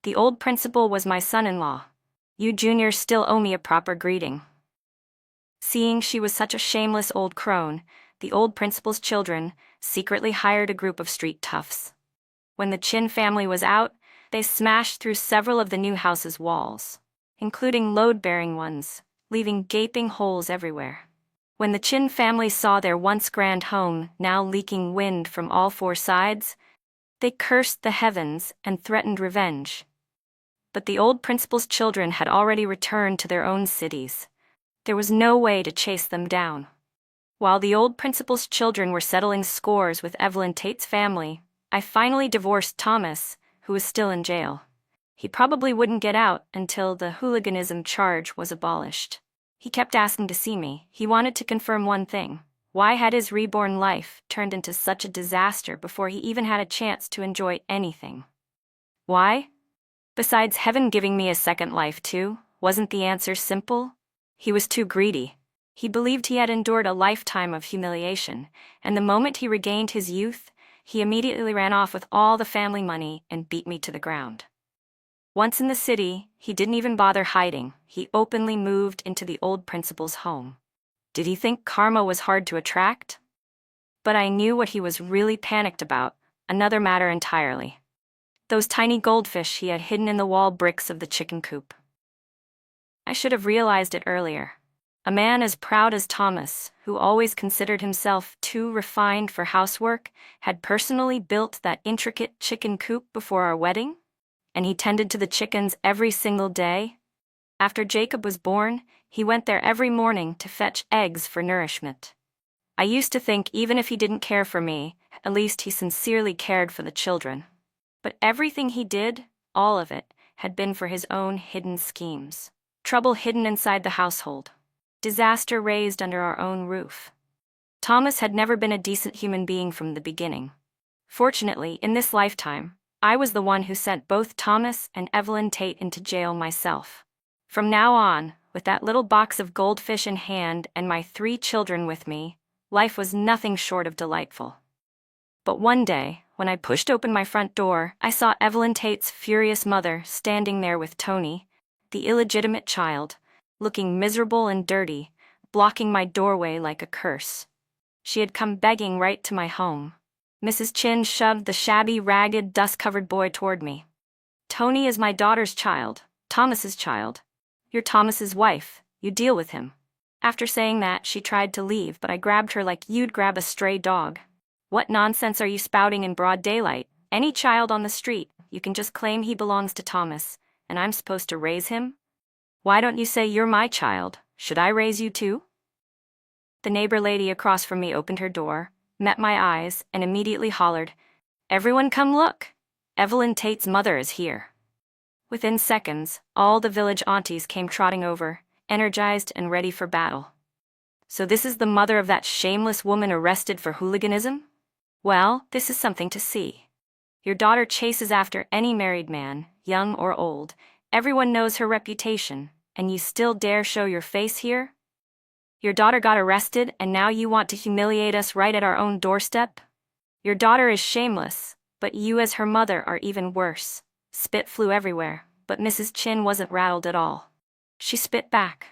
"The old principal was my son-in-law. You juniors still owe me a proper greeting." Seeing she was such a shameless old crone, the old principal's children secretly hired a group of street toughs. When the Chin family was out, they smashed through several of the new house's walls, including load-bearing ones, leaving gaping holes everywhere. When the Chin family saw their once grand home now leaking wind from all four sides, they cursed the heavens and threatened revenge. But the old principal's children had already returned to their own cities. There was no way to chase them down. While the old principal's children were settling scores with Evelyn Tate's family, I finally divorced Thomas, who was still in jail. He probably wouldn't get out until the hooliganism charge was abolished. He kept asking to see me. He wanted to confirm one thing: why had his reborn life turned into such a disaster before he even had a chance to enjoy anything? Why? Besides heaven giving me a second life too, wasn't the answer simple? He was too greedy. He believed he had endured a lifetime of humiliation, and the moment he regained his youth, he immediately ran off with all the family money and beat me to the ground. Once in the city, he didn't even bother hiding. He openly moved into the old principal's home. Did he think karma was hard to attract? But I knew what he was really panicked about, another matter entirely. Those tiny goldfish he had hidden in the wall bricks of the chicken coop. I should have realized it earlier. A man as proud as Thomas, who always considered himself too refined for housework, had personally built that intricate chicken coop before our wedding? And he tended to the chickens every single day. After Jacob was born, he went there every morning to fetch eggs for nourishment. I used to think even if he didn't care for me, at least he sincerely cared for the children. But everything he did, all of it, had been for his own hidden schemes. Trouble hidden inside the household. Disaster raised under our own roof. Thomas had never been a decent human being from the beginning. Fortunately, in this lifetime, I was the one who sent both Thomas and Evelyn Tate into jail myself. From now on, with that little box of goldfish in hand and my 3 children with me, life was nothing short of delightful. But one day, when I pushed open my front door, I saw Evelyn Tate's furious mother standing there with Tony, the illegitimate child, looking miserable and dirty, blocking my doorway like a curse. She had come begging right to my home. Mrs. Chin shoved the shabby, ragged, dust-covered boy toward me. "Tony is my daughter's child, Thomas's child. You're Thomas's wife, you deal with him." After saying that, she tried to leave, but I grabbed her like you'd grab a stray dog. "What nonsense are you spouting in broad daylight? Any child on the street, you can just claim he belongs to Thomas, and I'm supposed to raise him? Why don't you say you're my child? Should I raise you too?" The neighbor lady across from me opened her door, met my eyes, and immediately hollered, "Everyone come look! Evelyn Tate's mother is here." Within seconds, all the village aunties came trotting over, energized and ready for battle. So this is the mother of that shameless woman arrested for hooliganism? Well, this is something to see. Your daughter chases after any married man, young or old. Everyone knows her reputation, and you still dare show your face here? Your daughter got arrested, and now you want to humiliate us right at our own doorstep? Your daughter is shameless, but you as her mother are even worse. Spit flew everywhere, but Mrs. Chin wasn't rattled at all. She spit back.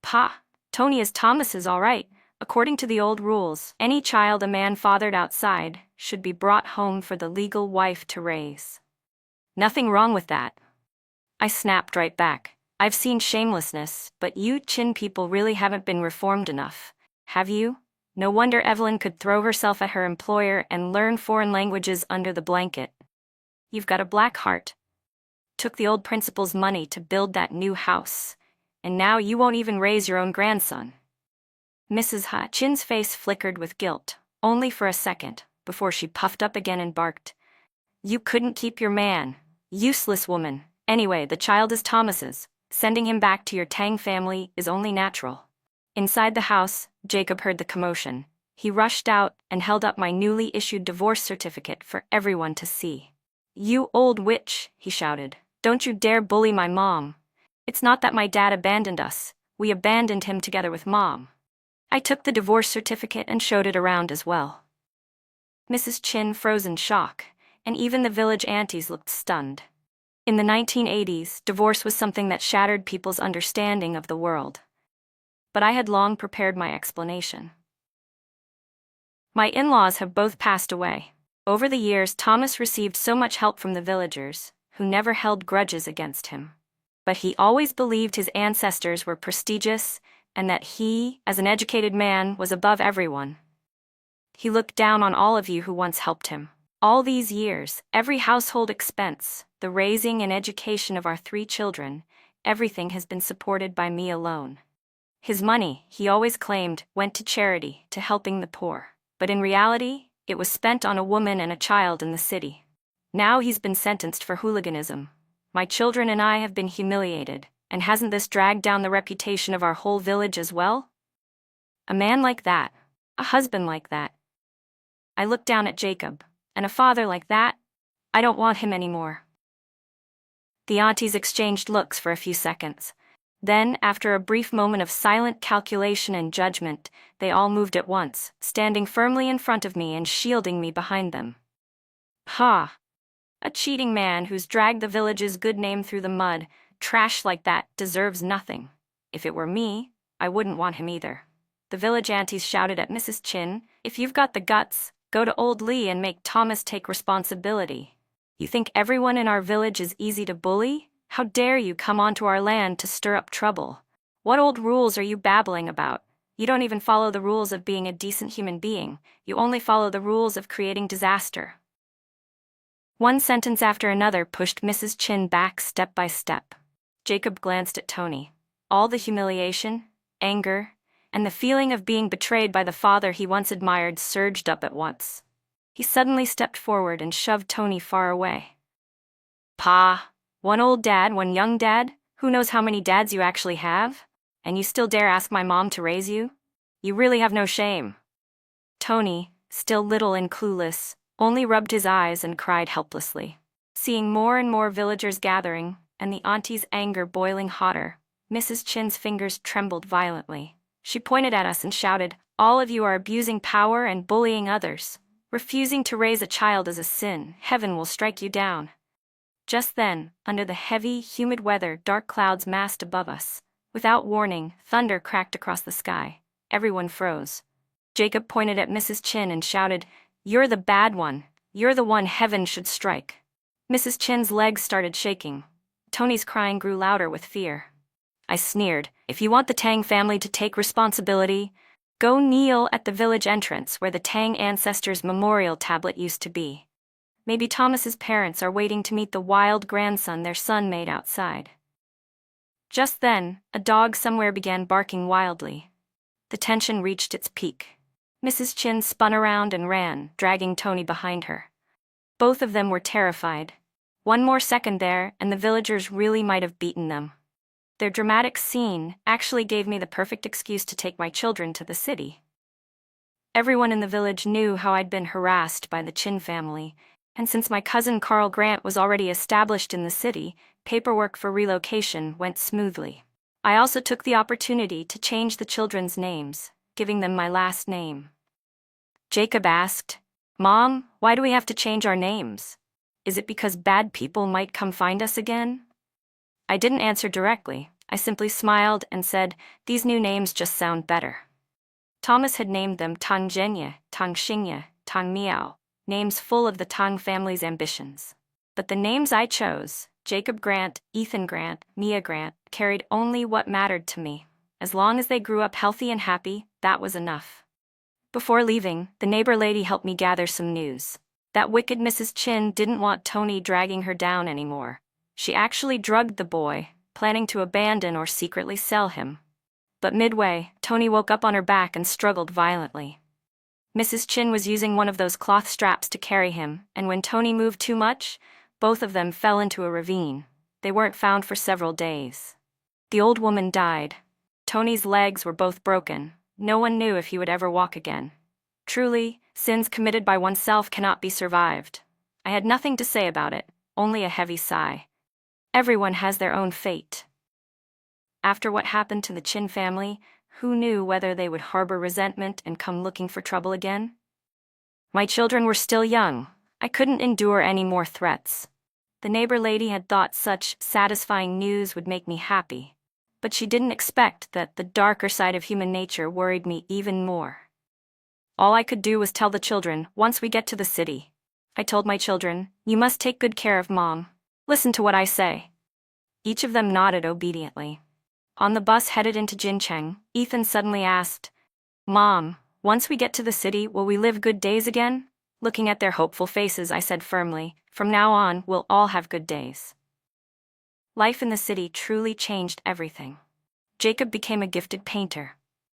Pa, Tony is Thomas's all right. According to the old rules, any child a man fathered outside should be brought home for the legal wife to raise. Nothing wrong with that. I snapped right back. I've seen shamelessness, but you Chin people really haven't been reformed enough, have you? No wonder Evelyn could throw herself at her employer and learn foreign languages under the blanket. You've got a black heart. Took the old principal's money to build that new house, and now you won't even raise your own grandson. Mrs. Chin's face flickered with guilt, only for a second, before she puffed up again and barked. You couldn't keep your man. Useless woman. Anyway, the child is Thomas's. Sending him back to your Tang family is only natural. Inside the house, Jacob heard the commotion. He rushed out and held up my newly issued divorce certificate for everyone to see. You old witch, he shouted. Don't you dare bully my mom. It's not that my dad abandoned us. We abandoned him together with Mom. I took the divorce certificate and showed it around as well. Mrs. Chin froze in shock, and even the village aunties looked stunned. In the 1980s, divorce was something that shattered people's understanding of the world. But I had long prepared my explanation. My in-laws have both passed away. Over the years, Thomas received so much help from the villagers, who never held grudges against him. But he always believed his ancestors were prestigious and that he, as an educated man, was above everyone. He looked down on all of you who once helped him. All these years, every household expense, the raising and education of our 3 children, everything has been supported by me alone. His money, he always claimed, went to charity, to helping the poor. But in reality, it was spent on a woman and a child in the city. Now he's been sentenced for hooliganism. My children and I have been humiliated, and hasn't this dragged down the reputation of our whole village as well? A man like that, a husband like that. I looked down at Jacob, and a father like that, I don't want him anymore. The aunties exchanged looks for a few seconds. Then, after a brief moment of silent calculation and judgment, they all moved at once, standing firmly in front of me and shielding me behind them. Ha! A cheating man who's dragged the village's good name through the mud, trash like that, deserves nothing. If it were me, I wouldn't want him either. The village aunties shouted at Mrs. Chin, if you've got the guts, go to old Lee and make Thomas take responsibility. You think everyone in our village is easy to bully? How dare you come onto our land to stir up trouble? What old rules are you babbling about? You don't even follow the rules of being a decent human being. You only follow the rules of creating disaster. One sentence after another pushed Mrs. Chin back step by step. Jacob glanced at Tony. All the humiliation, anger, and the feeling of being betrayed by the father he once admired surged up at once. He suddenly stepped forward and shoved Tony far away. Pa, one old dad, one young dad? Who knows how many dads you actually have? And you still dare ask my mom to raise you? You really have no shame. Tony, still little and clueless, only rubbed his eyes and cried helplessly. Seeing more and more villagers gathering, and the auntie's anger boiling hotter, Mrs. Chin's fingers trembled violently. She pointed at us and shouted, all of you are abusing power and bullying others. Refusing to raise a child is a sin. Heaven will strike you down. Just then, under the heavy, humid weather, dark clouds massed above us. Without warning, thunder cracked across the sky. Everyone froze. Jacob pointed at Mrs. Chin and shouted, you're the bad one. You're the one heaven should strike. Mrs. Chin's legs started shaking. Tony's crying grew louder with fear. I sneered, if you want the Tang family to take responsibility, go kneel at the village entrance where the Tang ancestors' memorial tablet used to be. Maybe Thomas's parents are waiting to meet the wild grandson their son made outside. Just then, a dog somewhere began barking wildly. The tension reached its peak. Mrs. Chin spun around and ran, dragging Tony behind her. Both of them were terrified. One more second there, and the villagers really might have beaten them. Their dramatic scene actually gave me the perfect excuse to take my children to the city. Everyone in the village knew how I'd been harassed by the Chin family, and since my cousin Carl Grant was already established in the city, paperwork for relocation went smoothly. I also took the opportunity to change the children's names, giving them my last name. Jacob asked, "Mom, why do we have to change our names? Is it because bad people might come find us again?" I didn't answer directly. I simply smiled and said, "These new names just sound better." Thomas had named them Tang Zhenye, Tang Xingye, Tang Miao, names full of the Tang family's ambitions. But the names I chose, Jacob Grant, Ethan Grant, Mia Grant, carried only what mattered to me. As long as they grew up healthy and happy, that was enough. Before leaving, the neighbor lady helped me gather some news. That wicked Mrs. Chin didn't want Tony dragging her down anymore. She actually drugged the boy, planning to abandon or secretly sell him. But midway, Tony woke up on her back and struggled violently. Mrs. Chin was using one of those cloth straps to carry him, and when Tony moved too much, both of them fell into a ravine. They weren't found for several days. The old woman died. Tony's legs were both broken. No one knew if he would ever walk again. Truly, sins committed by oneself cannot be survived. I had nothing to say about it, only a heavy sigh. Everyone has their own fate. After what happened to the Chin family, who knew whether they would harbor resentment and come looking for trouble again? My children were still young. I couldn't endure any more threats. The neighbor lady had thought such satisfying news would make me happy, but she didn't expect that the darker side of human nature worried me even more. All I could do was tell the children, "Once we get to the city," I told my children, "You must take good care of Mom. Listen to what I say." Each of them nodded obediently. On the bus headed into Jincheng, Ethan suddenly asked, "Mom, once we get to the city, will we live good days again?" Looking at their hopeful faces, I said firmly, "From now on, we'll all have good days." Life in the city truly changed everything. Jacob became a gifted painter.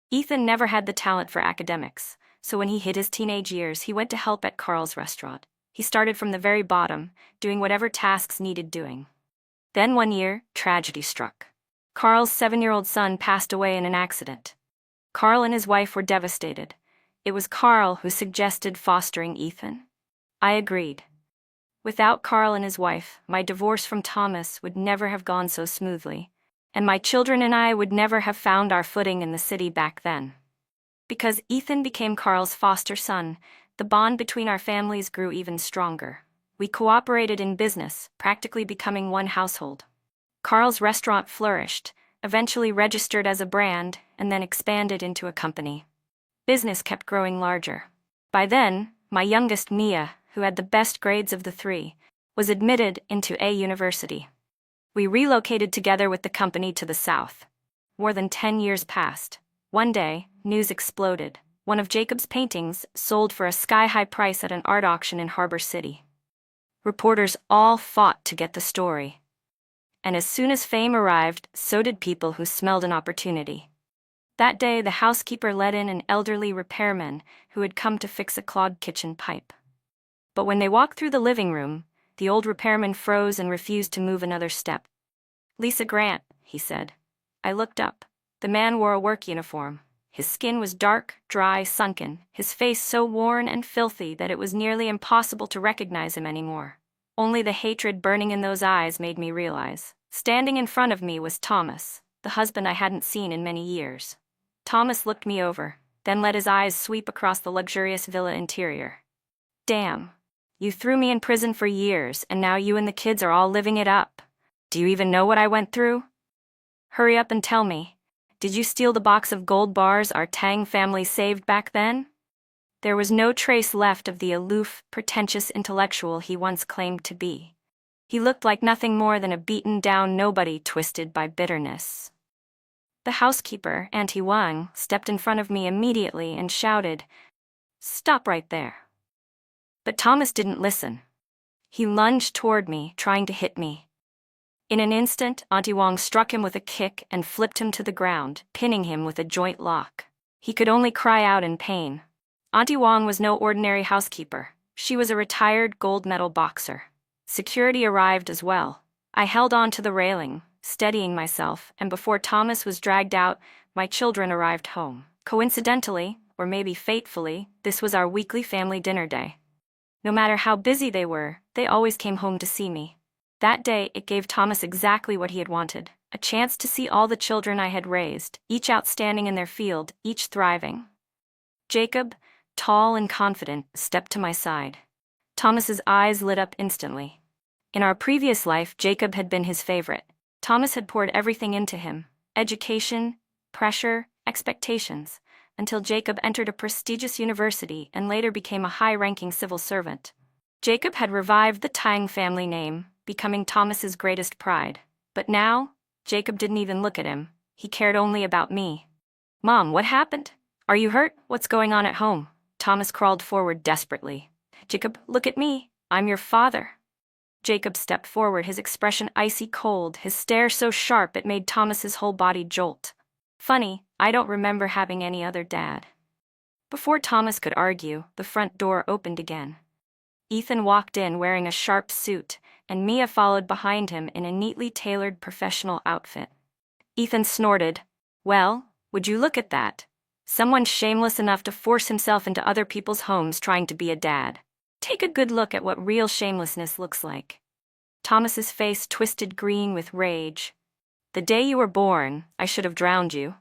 Ethan never had the talent for academics, so when he hit his teenage years, he went to help at Carl's restaurant. He started from the very bottom, doing whatever tasks needed doing. Then one year, tragedy struck. Carl's 7-year-old son passed away in an accident. Carl and his wife were devastated. It was Carl who suggested fostering Ethan. I agreed. Without Carl and his wife, my divorce from Thomas would never have gone so smoothly, and my children and I would never have found our footing in the city back then. Because Ethan became Carl's foster son, the bond between our families grew even stronger. We cooperated in business, practically becoming one household. Carl's restaurant flourished, eventually registered as a brand, and then expanded into a company. Business kept growing larger. By then, my youngest Mia, who had the best grades of the three, was admitted into a university. We relocated together with the company to the south. More than 10 years passed. One day, news exploded. One of Jacob's paintings sold for a sky-high price at an art auction in Harbor City. Reporters all fought to get the story. And as soon as fame arrived, so did people who smelled an opportunity. That day, the housekeeper let in an elderly repairman who had come to fix a clogged kitchen pipe. But when they walked through the living room, the old repairman froze and refused to move another step. "Lisa Grant," he said. I looked up. The man wore a work uniform. His skin was dark, dry, sunken, his face so worn and filthy that it was nearly impossible to recognize him anymore. Only the hatred burning in those eyes made me realize. Standing in front of me was Thomas, the husband I hadn't seen in many years. Thomas looked me over, then let his eyes sweep across the luxurious villa interior. "Damn. You threw me in prison for years, and now you and the kids are all living it up. Do you even know what I went through? Hurry up and tell me. Did you steal the box of gold bars our Tang family saved back then?" There was no trace left of the aloof, pretentious intellectual he once claimed to be. He looked like nothing more than a beaten-down nobody twisted by bitterness. The housekeeper, Auntie Wang, stepped in front of me immediately and shouted, "Stop right there." But Thomas didn't listen. He lunged toward me, trying to hit me. In an instant, Auntie Wang struck him with a kick and flipped him to the ground, pinning him with a joint lock. He could only cry out in pain. Auntie Wang was no ordinary housekeeper. She was a retired gold medal boxer. Security arrived as well. I held on to the railing, steadying myself, and before Thomas was dragged out, my children arrived home. Coincidentally, or maybe fatefully, this was our weekly family dinner day. No matter how busy they were, they always came home to see me. That day, it gave Thomas exactly what he had wanted, a chance to see all the children I had raised, each outstanding in their field, each thriving. Jacob, tall and confident, stepped to my side. Thomas's eyes lit up instantly. In our previous life, Jacob had been his favorite. Thomas had poured everything into him: education, pressure, expectations, until Jacob entered a prestigious university and later became a high-ranking civil servant. Jacob had revived the Tang family name, becoming Thomas's greatest pride. But now, Jacob didn't even look at him. He cared only about me. "Mom, what happened? Are you hurt? What's going on at home?" Thomas crawled forward desperately. "Jacob, look at me. I'm your father." Jacob stepped forward, his expression icy cold, his stare so sharp it made Thomas's whole body jolt. Funny, I don't remember having any other dad. Before Thomas could argue, the front door opened again. Ethan walked in wearing a sharp suit, and Mia followed behind him in a neatly tailored professional outfit. Ethan snorted. "Well, would you look at that? Someone shameless enough to force himself into other people's homes trying to be a dad. Take a good look at what real shamelessness looks like." Thomas's face twisted green with rage. "The day you were born, I should have drowned you."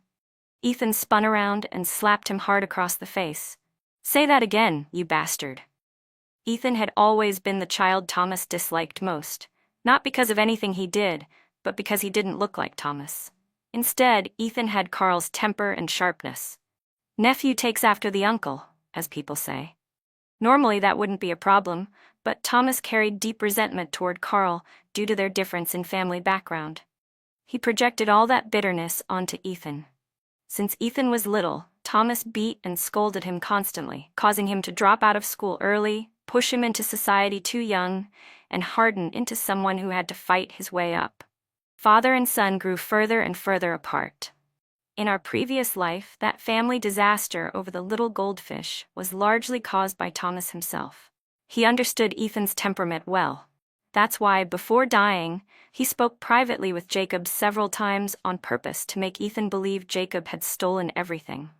Ethan spun around and slapped him hard across the face. "Say that again, you bastard." Ethan had always been the child Thomas disliked most, not because of anything he did, but because he didn't look like Thomas. Instead, Ethan had Carl's temper and sharpness. Nephew takes after the uncle, as people say. Normally that wouldn't be a problem, but Thomas carried deep resentment toward Carl due to their difference in family background. He projected all that bitterness onto Ethan. Since Ethan was little, Thomas beat and scolded him constantly, causing him to drop out of school early, push him into society too young, and harden into someone who had to fight his way up. Father and son grew further and further apart. In our previous life, that family disaster over the little goldfish was largely caused by Thomas himself. He understood Ethan's temperament well. That's why, before dying, he spoke privately with Jacob several times on purpose to make Ethan believe Jacob had stolen everything.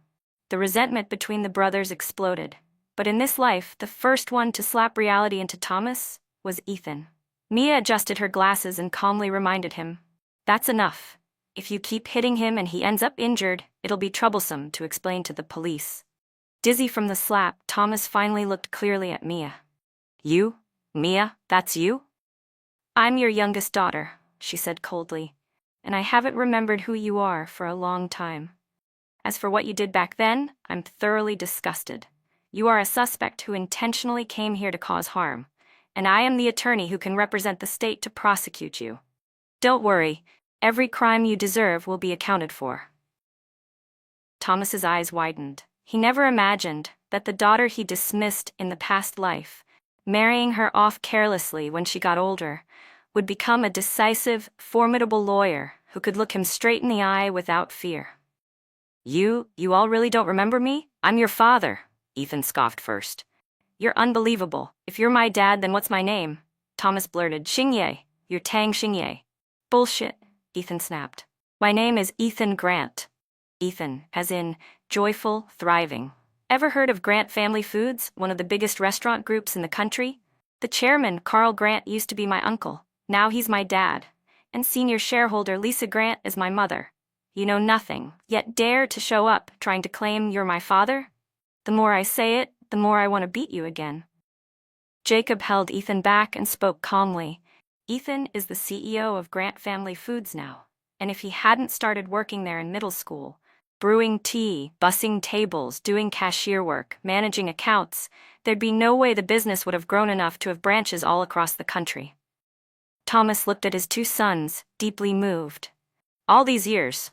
The resentment between the brothers exploded. But in this life, the first one to slap reality into Thomas was Ethan. Mia adjusted her glasses and calmly reminded him, "That's enough. If you keep hitting him and he ends up injured, it'll be troublesome to explain to the police." Dizzy from the slap, Thomas finally looked clearly at Mia. "You? Mia, that's you?" "I'm your youngest daughter," she said coldly, "and I haven't remembered who you are for a long time. As for what you did back then, I'm thoroughly disgusted. You are a suspect who intentionally came here to cause harm, and I am the attorney who can represent the state to prosecute you. Don't worry, every crime you deserve will be accounted for." Thomas's eyes widened. He never imagined that the daughter he dismissed in the past life, marrying her off carelessly when she got older, would become a decisive, formidable lawyer who could look him straight in the eye without fear. You all really don't remember me? I'm your father," Ethan scoffed first. "You're unbelievable. If you're my dad, then what's my name?" Thomas blurted. "Xingye. You're Tang Xingye." "Bullshit," Ethan snapped. "My name is Ethan Grant." Ethan, as in joyful, thriving. Ever heard of Grant Family Foods, one of the biggest restaurant groups in the country? The chairman, Carl Grant, used to be my uncle. Now he's my dad. And senior shareholder Lisa Grant is my mother. You know nothing, yet dare to show up trying to claim you're my father? The more I say it, the more I want to beat you again." Jacob held Ethan back and spoke calmly. "Ethan is the CEO of Grant Family Foods now, and if he hadn't started working there in middle school, brewing tea, bussing tables, doing cashier work, managing accounts, there'd be no way the business would have grown enough to have branches all across the country." Thomas looked at his two sons, deeply moved. "All these years,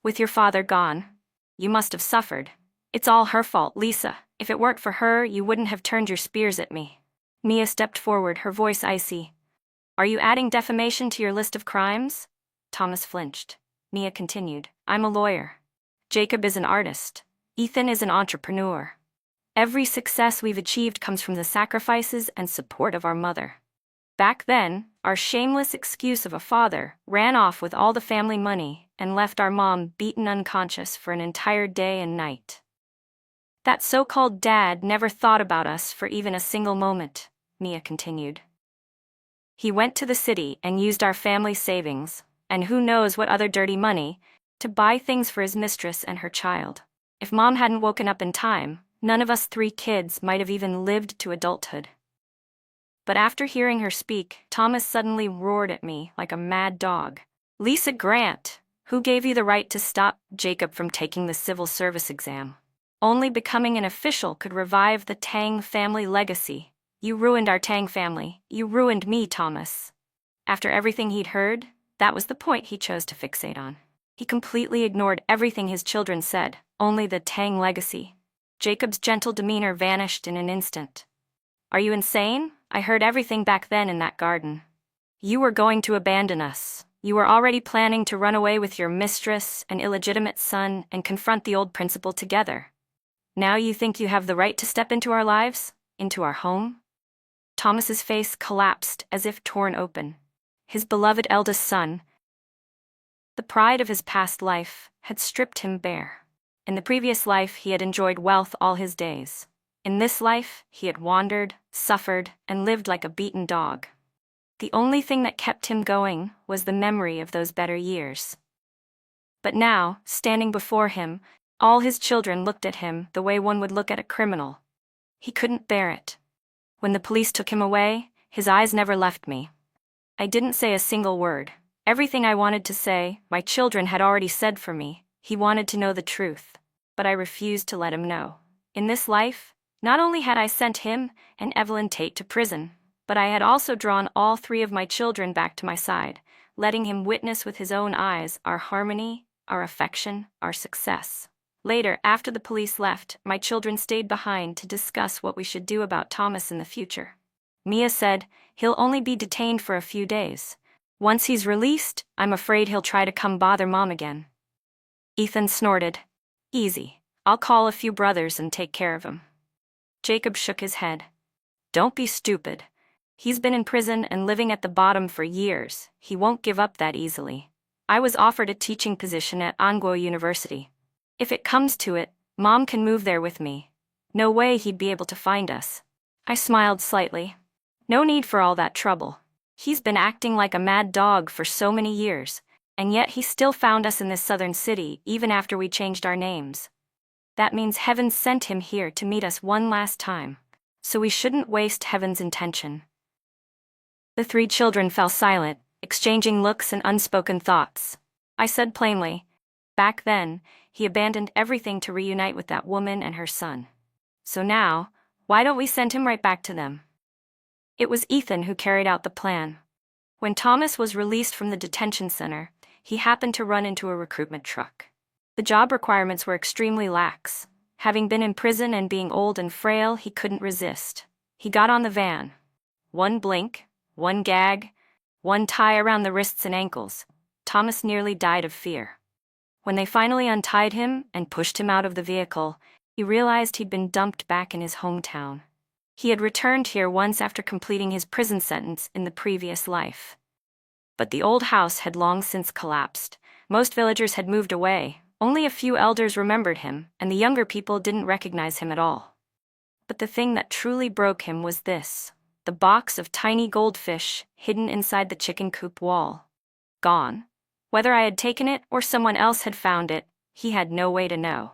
with your father gone, you must have suffered. It's all her fault, Lisa. If it weren't for her, you wouldn't have turned your spears at me." Mia stepped forward, her voice icy. "Are you adding defamation to your list of crimes?" Thomas flinched. Mia continued, "I'm a lawyer. Jacob is an artist. Ethan is an entrepreneur. Every success we've achieved comes from the sacrifices and support of our mother. Back then, our shameless excuse of a father ran off with all the family money and left our mom beaten unconscious for an entire day and night. That so-called dad never thought about us for even a single moment, Mia continued. He went to the city and used our family savings, and who knows what other dirty money, to buy things for his mistress and her child. If Mom hadn't woken up in time, none of us 3 kids might have even lived to adulthood. But after hearing her speak, Thomas suddenly roared at me like a mad dog. Lisa Grant, who gave you the right to stop Jacob from taking the civil service exam? Only becoming an official could revive the Tang family legacy. You ruined our Tang family. You ruined me, Thomas. After everything he'd heard, that was the point he chose to fixate on. He completely ignored everything his children said, only the Tang legacy. Jacob's gentle demeanor vanished in an instant. Are you insane? I heard everything back then in that garden. You were going to abandon us. You were already planning to run away with your mistress and illegitimate son and confront the old principal together. Now you think you have the right to step into our lives? Into our home? Thomas's face collapsed as if torn open. His beloved eldest son, the pride of his past life, had stripped him bare. In the previous life he had enjoyed wealth all his days. In this life he had wandered, suffered, and lived like a beaten dog. The only thing that kept him going was the memory of those better years. But now, standing before him, all his children looked at him the way one would look at a criminal. He couldn't bear it. When the police took him away, his eyes never left me. I didn't say a single word. Everything I wanted to say, my children had already said for me. He wanted to know the truth, but I refused to let him know. In this life, not only had I sent him and Evelyn Tate to prison, but I had also drawn all 3 of my children back to my side, letting him witness with his own eyes our harmony, our affection, our success. Later, after the police left, my children stayed behind to discuss what we should do about Thomas in the future. Mia said, he'll only be detained for a few days. Once he's released, I'm afraid he'll try to come bother Mom again. Ethan snorted. Easy. I'll call a few brothers and take care of him. Jacob shook his head. Don't be stupid. He's been in prison and living at the bottom for years. He won't give up that easily. I was offered a teaching position at Anguo University. If it comes to it, Mom can move there with me. No way he'd be able to find us. I smiled slightly. No need for all that trouble. He's been acting like a mad dog for so many years, and yet he still found us in this southern city even after we changed our names. That means heaven sent him here to meet us one last time, so we shouldn't waste heaven's intention. The 3 children fell silent, exchanging looks and unspoken thoughts. I said plainly, back then, he abandoned everything to reunite with that woman and her son. So now, why don't we send him right back to them? It was Ethan who carried out the plan. When Thomas was released from the detention center, he happened to run into a recruitment truck. The job requirements were extremely lax. Having been in prison and being old and frail, he couldn't resist. He got on the van. 1 blink, 1 gag, 1 tie around the wrists and ankles. Thomas nearly died of fear. When they finally untied him and pushed him out of the vehicle, he realized he'd been dumped back in his hometown. He had returned here once after completing his prison sentence in the previous life. But the old house had long since collapsed. Most villagers had moved away. Only a few elders remembered him, and the younger people didn't recognize him at all. But the thing that truly broke him was this: the box of tiny goldfish hidden inside the chicken coop wall. Gone. Whether I had taken it or someone else had found it, he had no way to know.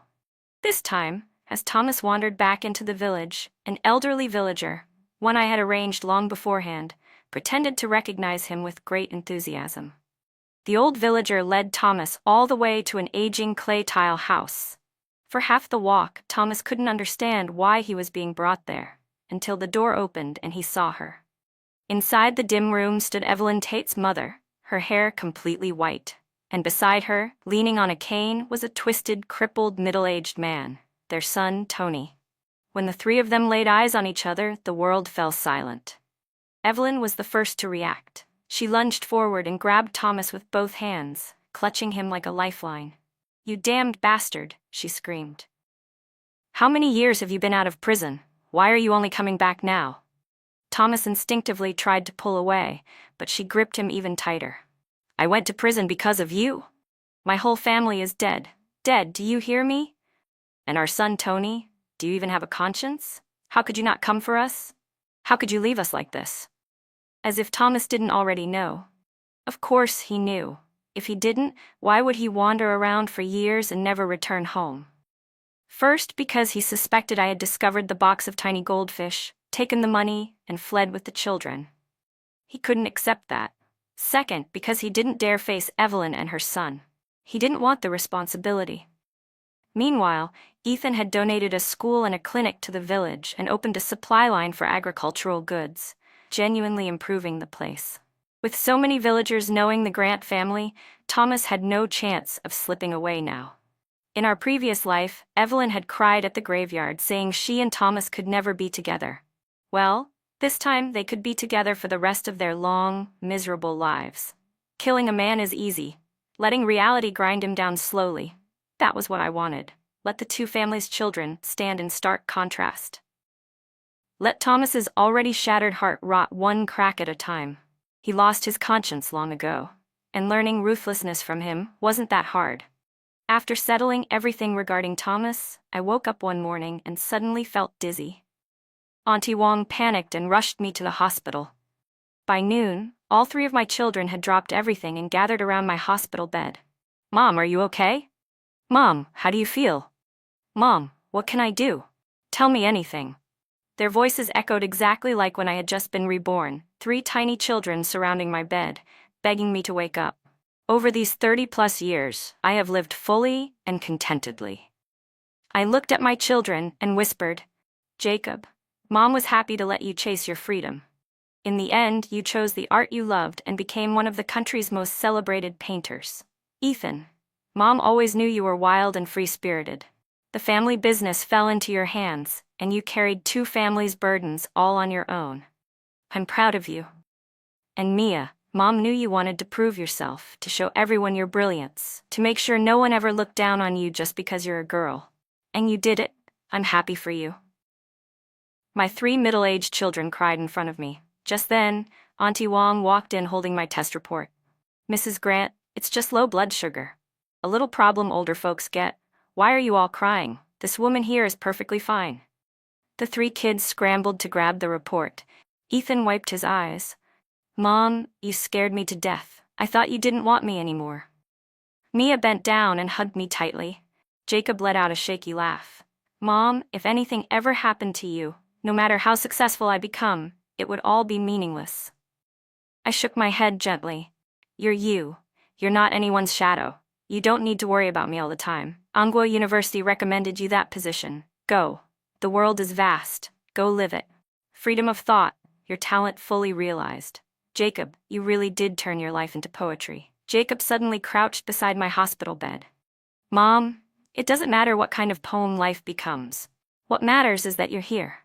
This time, as Thomas wandered back into the village, an elderly villager, one I had arranged long beforehand, pretended to recognize him with great enthusiasm. The old villager led Thomas all the way to an aging clay tile house. For half the walk, Thomas couldn't understand why he was being brought there, until the door opened and he saw her. Inside the dim room stood Evelyn Tate's mother, her hair completely white, and beside her, leaning on a cane, was a twisted, crippled, middle-aged man, their son, Tony. When the 3 of them laid eyes on each other, the world fell silent. Evelyn was the first to react. She lunged forward and grabbed Thomas with both hands, clutching him like a lifeline. "You damned bastard," she screamed. "How many years have you been out of prison? Why are you only coming back now?" Thomas instinctively tried to pull away, but she gripped him even tighter. I went to prison because of you. My whole family is dead. Dead, do you hear me? And our son Tony, do you even have a conscience? How could you not come for us? How could you leave us like this? As if Thomas didn't already know. Of course he knew. If he didn't, why would he wander around for years and never return home? First, because he suspected I had discovered the box of tiny goldfish, taken the money, and fled with the children. He couldn't accept that. Second, because he didn't dare face Evelyn and her son. He didn't want the responsibility. Meanwhile, Ethan had donated a school and a clinic to the village and opened a supply line for agricultural goods, genuinely improving the place. With so many villagers knowing the Grant family, Thomas had no chance of slipping away now. In our previous life, Evelyn had cried at the graveyard saying she and Thomas could never be together. Well, this time they could be together for the rest of their long, miserable lives. Killing a man is easy. Letting reality grind him down slowly. That was what I wanted. Let the two families' children stand in stark contrast. Let Thomas's already shattered heart rot one crack at a time. He lost his conscience long ago, and learning ruthlessness from him wasn't that hard. After settling everything regarding Thomas, I woke up one morning and suddenly felt dizzy. Auntie Wong panicked and rushed me to the hospital. By noon, all three of my children had dropped everything and gathered around my hospital bed. Mom, are you okay? Mom, how do you feel? Mom, what can I do? Tell me anything. Their voices echoed exactly like when I had just been reborn, three tiny children surrounding my bed, begging me to wake up. Over these 30-plus years, I have lived fully and contentedly. I looked at my children and whispered, Jacob, Mom was happy to let you chase your freedom. In the end, you chose the art you loved and became one of the country's most celebrated painters. Ethan, Mom always knew you were wild and free-spirited. The family business fell into your hands, and you carried two families' burdens all on your own. I'm proud of you. And Mia, Mom knew you wanted to prove yourself, to show everyone your brilliance, to make sure no one ever looked down on you just because you're a girl. And you did it. I'm happy for you. My three middle-aged children cried in front of me. Just then, Auntie Wong walked in holding my test report. Mrs. Grant, it's just low blood sugar. A little problem older folks get. Why are you all crying? This woman here is perfectly fine. The three kids scrambled to grab the report. Ethan wiped his eyes. Mom, you scared me to death. I thought you didn't want me anymore. Mia bent down and hugged me tightly. Jacob let out a shaky laugh. Mom, if anything ever happened to you, no matter how successful I become, it would all be meaningless. I shook my head gently. You're you. You're not anyone's shadow. You don't need to worry about me all the time. Angwo University recommended you that position. Go. The world is vast. Go live it. Freedom of thought, your talent fully realized. Jacob, you really did turn your life into poetry. Jacob suddenly crouched beside my hospital bed. Mom, it doesn't matter what kind of poem life becomes. What matters is that you're here.